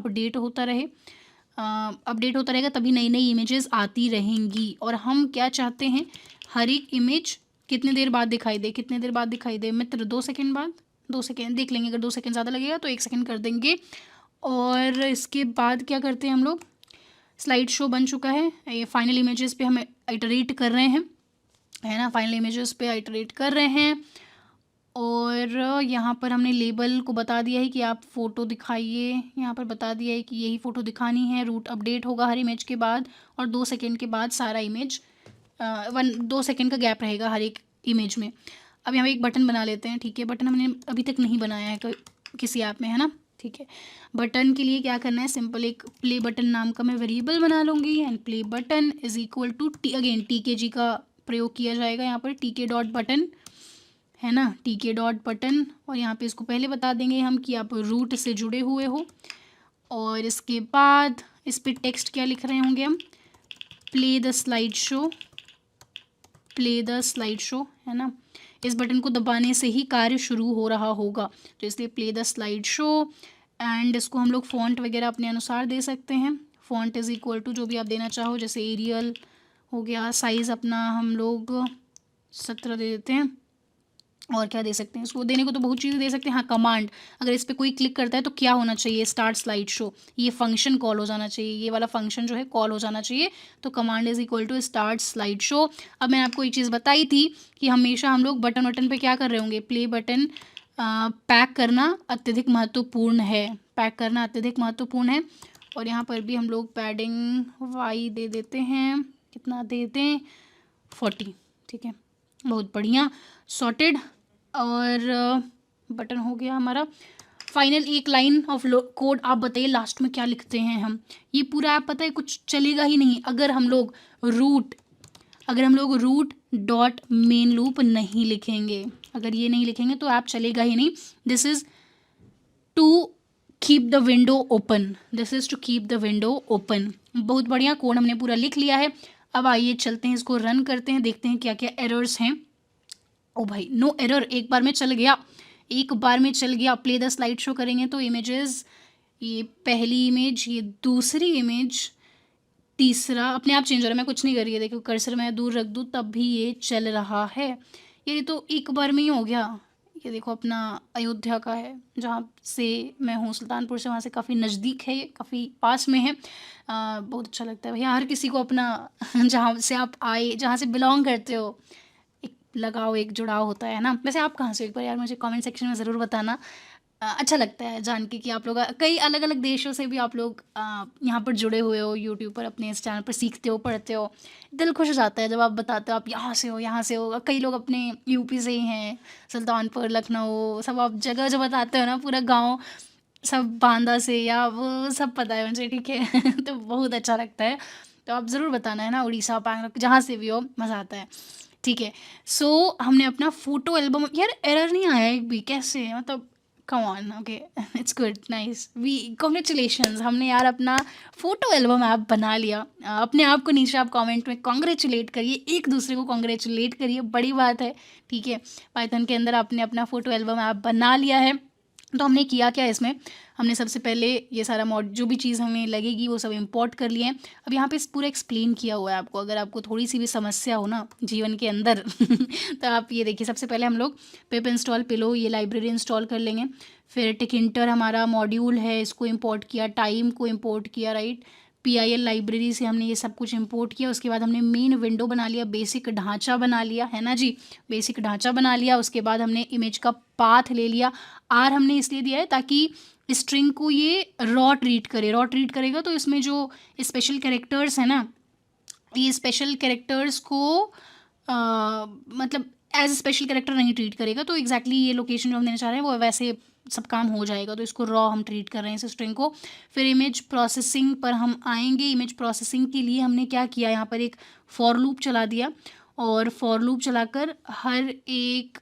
[SPEAKER 1] तभी नई नई इमेजेस आती रहेंगी। और हम क्या चाहते हैं, हर एक इमेज कितने देर बाद दिखाई दे मित्र, 2 सेकंड बाद, 2 सेकंड देख लेंगे, अगर 2 सेकंड ज़्यादा लगेगा तो 1 सेकंड कर देंगे। और इसके बाद क्या करते हैं हम लोग, स्लाइड शो बन चुका है, ये फाइनल इमेजेस पे हम आइटरेट कर रहे हैं, है ना, फाइनल इमेजेस पे आइटरेट कर रहे हैं। और यहाँ पर हमने लेबल को बता दिया है कि आप फ़ोटो दिखाइए, यहाँ पर बता दिया है कि यही फ़ोटो दिखानी है, रूट अपडेट होगा हर इमेज के बाद, और 2 सेकंड के बाद सारा इमेज 2 सेकंड का गैप रहेगा हर एक इमेज में। अब यहाँ पे एक बटन बना लेते हैं, ठीक है, बटन हमने अभी तक नहीं बनाया है किसी ऐप में, है ना, ठीक है। बटन के लिए क्या करना है, सिंपल एक प्ले बटन नाम का मैं वेरिएबल बना लूँगी, and play button is equal to again TKG का प्रयोग किया जाएगा यहाँ पर, TK डॉट बटन, है ना, TK डॉट बटन। और यहाँ पे इसको पहले बता देंगे हम कि आप रूट से जुड़े हुए हो, और इसके बाद इस पर टेक्स्ट क्या लिख रहे होंगे हम, प्ले द स्लाइड शो, है ना। इस बटन को दबाने से ही कार्य शुरू हो रहा होगा, तो इसलिए play the slide show. And इसको हम लोग फ़ॉन्ट वगैरह अपने अनुसार दे सकते हैं, फ़ॉन्ट इज़ इक्वल टू जो भी आप देना चाहो, जैसे एरियल हो गया, साइज़ अपना हम लोग 17 दे देते हैं, और क्या दे सकते हैं इसको, देने को तो बहुत चीज़ें दे सकते हैं। हाँ, कमांड, अगर इस पे कोई क्लिक करता है तो क्या होना चाहिए, स्टार्ट स्लाइड शो, ये फंक्शन कॉल हो जाना चाहिए, ये वाला फंक्शन जो है कॉल हो जाना चाहिए। तो command is equal to start slideshow. अब मैंने आपको ये चीज़ बताई थी कि हमेशा हम लोग बटन वटन पे क्या कर रहे होंगे, प्ले बटन पैक करना अत्यधिक महत्वपूर्ण है, पैक करना अत्यधिक महत्वपूर्ण है। और यहाँ पर भी हम लोग पैडिंग वाई दे देते हैं, कितना दे दें, 40, ठीक है, बहुत बढ़िया, सॉर्टेड। और बटन हो गया हमारा। फाइनल एक लाइन ऑफ कोड आप बताइए लास्ट में क्या लिखते हैं हम। ये पूरा आप पता है कुछ चलेगा ही नहीं अगर हम लोग रूट डॉट मेन लूप नहीं लिखेंगे, अगर ये नहीं लिखेंगे तो ऐप चलेगा ही नहीं। This is to keep the window open, this is to keep the window open. बहुत बढ़िया, कोड हमने पूरा लिख लिया है। अब आइए चलते हैं, इसको रन करते हैं, देखते हैं क्या क्या एरर्स हैं। ओ भाई, नो एरर, एक बार में चल गया, एक बार में चल गया। प्ले द स्लाइड शो करेंगे तो इमेजेस, ये पहली इमेज, ये दूसरी इमेज, तीसरा अपने आप चेंज हो रहा है, मैं कुछ नहीं कर रही है, देखो कर्सर मैं दूर रख दूँ तब भी ये चल रहा है। ये तो एक बार में ही हो गया। ये देखो अपना अयोध्या का है, जहाँ से मैं हूँ, सुल्तानपुर से, वहाँ से काफ़ी नज़दीक है, ये काफ़ी पास में है। बहुत अच्छा लगता है भैया, हर किसी को अपना जहाँ से आप आए, जहाँ से बिलोंग करते हो, एक लगाव, एक जुड़ाव होता है ना। वैसे आप कहाँ से, एक बार यार मुझे कमेंट सेक्शन में ज़रूर बताना। अच्छा लगता है जान के कि आप लोग कई अलग अलग देशों से भी आप लोग यहाँ पर जुड़े हुए हो, यूट्यूब पर अपने इस चैनल पर सीखते हो, पढ़ते हो। दिल खुश हो जाता है जब आप बताते हो आप यहाँ से हो, यहाँ से हो। कई लोग अपने यूपी से ही हैं, सुल्तानपुर, लखनऊ, सब आप जगह जो बताते हो ना, पूरा गांव, सब बांदा से या वो सब पता है मुझे, ठीक है। तो बहुत अच्छा लगता है, तो आप ज़रूर बताना है ना, उड़ीसा, पैंगलोर, जहाँ से भी हो, मज़ा आता है, ठीक है। सो हमने अपना फ़ोटो एल्बम, यार एरर नहीं आया एक भी, कैसे, मतलब come on, okay, it's good, nice, we congratulations, हमने यार अपना फ़ोटो एल्बम ऐप बना लिया। अपने आप को नीचे आप कमेंट में कॉन्ग्रेचुलेट करिए, एक दूसरे को कॉन्ग्रेचुलेट करिए, बड़ी बात है, ठीक है। पाइथन के अंदर आपने अपना फ़ोटो एल्बम ऐप बना लिया है। तो हमने किया क्या इसमें, हमने सबसे पहले ये सारा जो भी चीज़ हमें लगेगी वो सब इंपोर्ट कर लिए हैं। अब यहाँ पे पूरा एक्सप्लेन किया हुआ है आपको, अगर आपको थोड़ी सी भी समस्या हो ना जीवन के अंदर तो आप ये देखिए, सबसे पहले हम लोग पिप इंस्टॉल पिलो, ये लाइब्रेरी इंस्टॉल कर लेंगे। फिर टिकिंटर हमारा मॉड्यूल है, इसको इम्पोर्ट किया, टाइम को इम्पोर्ट किया, राइट, PIL लाइब्रेरी से हमने ये सब कुछ इंपोर्ट किया। उसके बाद हमने मेन विंडो बना लिया, बेसिक ढांचा बना लिया, है ना जी, बेसिक ढांचा बना लिया। उसके बाद हमने इमेज का पाथ ले लिया, आर हमने इसलिए दिया है ताकि स्ट्रिंग को ये रॉ ट्रीट करे, रॉ ट्रीट करेगा तो इसमें जो स्पेशल कैरेक्टर्स है ना, ये स्पेशल कैरेक्टर्स को मतलब एज स्पेशल कैरेक्टर नहीं ट्रीट करेगा, तो एग्जैक्टली ये लोकेशन जो हम देना चाह रहे हैं वो वैसे सब काम हो जाएगा। तो इसको रॉ हम ट्रीट कर रहे हैं इस स्ट्रिंग को। फिर इमेज प्रोसेसिंग पर हम आएंगे। इमेज प्रोसेसिंग के लिए हमने क्या किया, यहाँ पर एक फॉर लूप चला दिया, और फॉर लूप चलाकर हर एक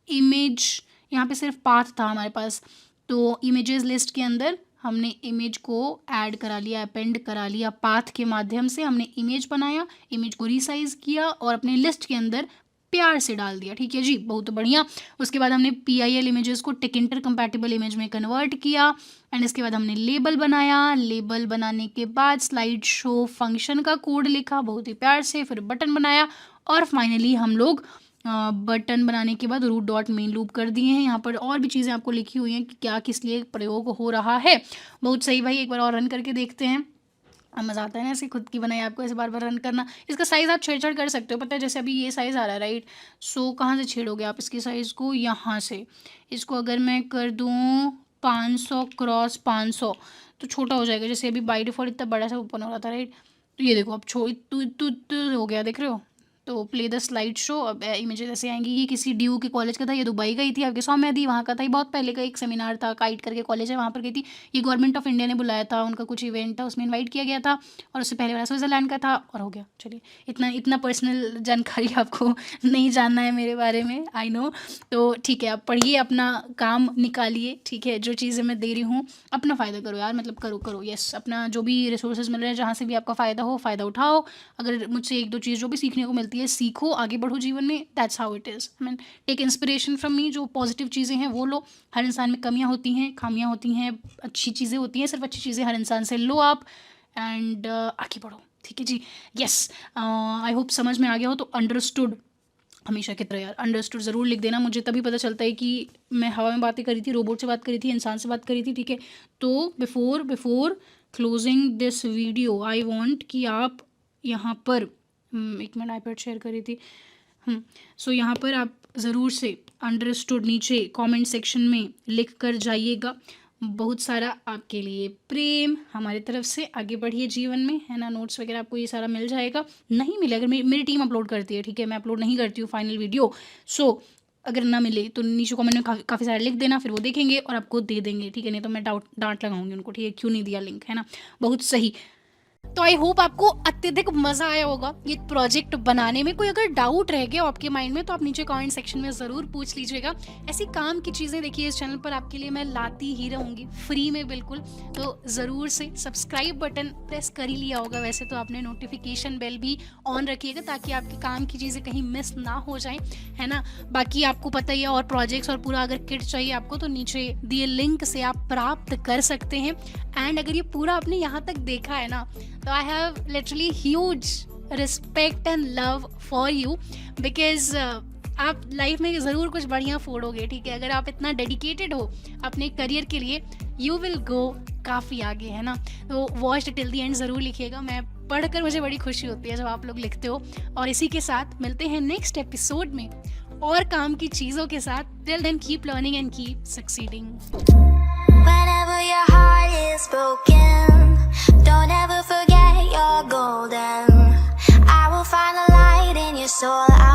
[SPEAKER 1] इमेज, यहाँ पे सिर्फ पाथ था हमारे पास, तो इमेजेस लिस्ट के अंदर हमने इमेज को ऐड करा लिया, अपेंड करा लिया, पाथ के माध्यम से हमने इमेज बनाया, इमेज को रीसाइज किया और अपने लिस्ट के अंदर प्यार से डाल दिया, ठीक है जी, बहुत बढ़िया। उसके बाद हमने PIL इमेजेस को टिकिंटर कंपैटिबल इमेज में कन्वर्ट किया, एंड इसके बाद हमने लेबल बनाया। लेबल बनाने के बाद स्लाइड शो फंक्शन का कोड लिखा बहुत ही प्यार से, फिर बटन बनाया, और फाइनली हम लोग बटन बनाने के बाद रूट डॉट मेन लूप कर दिए हैं। यहाँ पर और भी चीज़ें आपको लिखी हुई हैं कि क्या किस लिए प्रयोग हो रहा है। बहुत सही भाई, एक बार और रन करके देखते हैं। मज़ा आता है ना ऐसे खुद की बनाई आपको ऐसे बार बार रन करना। इसका साइज़ आप छेड़छाड़ कर सकते हो, पता है, जैसे अभी ये साइज़ आ रहा है, राइट। सो कहाँ से छेड़ोगे आप इसकी साइज़ को, यहाँ से। इसको अगर मैं कर दूँ 500 क्रॉस 500 तो छोटा हो जाएगा, जैसे अभी बाई डिफ़ॉल्ट इतना बड़ा सा ओपन हो रहा था, राइट। तो ये देखो अब हो गया, देख रहे हो। तो प्ले द स्लाइड शो, अब इमेजेस ऐसे आएंगी। ये किसी ड्यू के कॉलेज का था, ये दुबई गई थी, आपके सौम्या दी वहाँ का था, ये बहुत पहले का एक सेमिनार था, काइट करके कॉलेज है, वहाँ पर गई थी। ये गवर्नमेंट ऑफ इंडिया ने बुलाया था, उनका कुछ इवेंट था, उसमें इन्वाइट किया गया था, और उससे पहले वाला स्विट्ज़रलैंड का था, और हो गया। चलिए, इतना इतना पर्सनल जानकारी आपको नहीं जानना है मेरे बारे में, आई नो। तो ठीक है, आप पढ़िए, अपना काम निकालिए, ठीक है। जो चीज़ें मैं दे रही हूँ अपना फ़ायदा करो यार, मतलब करो करो, यस, अपना जो भी रिसोर्सेज मिल रहे हैं, जहाँ से भी आपका फ़ायदा हो, फ़ायदा उठाओ। अगर मुझसे एक दो चीज़ जो भी सीखने को मिलती है सीखो, आगे बढ़ो जीवन में, that's how it is. I mean take inspiration from me, जो पॉजिटिव चीज़ें हैं वो लो। हर इंसान में कमियां होती हैं, खामियां होती हैं, अच्छी चीज़ें होती हैं, सिर्फ अच्छी चीज़ें हर इंसान से लो आप, एंड आगे बढ़ो, ठीक है जी। यस, आई होप समझ में आ गया हो, तो अंडरस्टूड हमेशा की तरह यार अंडरस्टूड ज़रूर लिख देना, मुझे तभी पता चलता है कि मैं हवा में बातें करी थी, रोबोट से बात करी थी, इंसान से बात करी थी, ठीक है। तो before closing this video I want कि आप यहाँ पर एक मिनट आईपैड शेयर करी थी। सो यहाँ पर आप ज़रूर से अंडरस्टूड नीचे कमेंट सेक्शन में लिख कर जाइएगा। बहुत सारा आपके लिए प्रेम हमारी तरफ से, आगे बढ़िए जीवन में, है ना। नोट्स वगैरह आपको ये सारा मिल जाएगा, नहीं मिले अगर मेरी टीम अपलोड करती है, ठीक है, मैं अपलोड नहीं करती हूँ फाइनल वीडियो। सो अगर ना मिले तो नीचे कमेंट में काफ़ी सारे लिख देना, फिर वो देखेंगे और आपको दे देंगे, ठीक है। नहीं तो मैं डांट लगाऊंगी उनको, ठीक है, क्यों नहीं दिया लिंक, है ना। बहुत सही। तो आई होप आपको अत्यधिक मज़ा आया होगा ये प्रोजेक्ट बनाने में। कोई अगर डाउट रह गया आपके माइंड में तो आप नीचे कमेंट सेक्शन में ज़रूर पूछ लीजिएगा। ऐसी काम की चीज़ें देखिए इस चैनल पर आपके लिए मैं लाती ही रहूँगी फ्री में, बिल्कुल। तो ज़रूर से सब्सक्राइब बटन प्रेस कर ही लिया होगा वैसे तो आपने, नोटिफिकेशन बेल भी ऑन रखिएगा ताकि आपके काम की चीज़ें कहीं मिस ना हो जाएं, है ना। बाकी आपको पता ही है, और प्रोजेक्ट्स और पूरा अगर किट चाहिए आपको तो नीचे दिए लिंक से आप प्राप्त कर सकते हैं। एंड अगर ये पूरा आपने यहाँ तक देखा है ना, तो I have literally huge respect and love for you, because आप लाइफ में ज़रूर कुछ बढ़िया फोड़ोगे, ठीक है। अगर आप इतना डेडिकेटेड हो अपने करियर के लिए, यू विल गो काफ़ी आगे, है ना। तो वॉच टिल दी एंड ज़रूर लिखिएगा, मैं पढ़कर मुझे बड़ी खुशी होती है जब आप लोग लिखते हो। और इसी के साथ मिलते हैं नेक्स्ट एपिसोड में और काम की चीज़ों के साथ। Till then keep learning and keep succeeding.
[SPEAKER 2] Whenever your heart is broken, don't ever forget you're golden. I will find a light in your soul.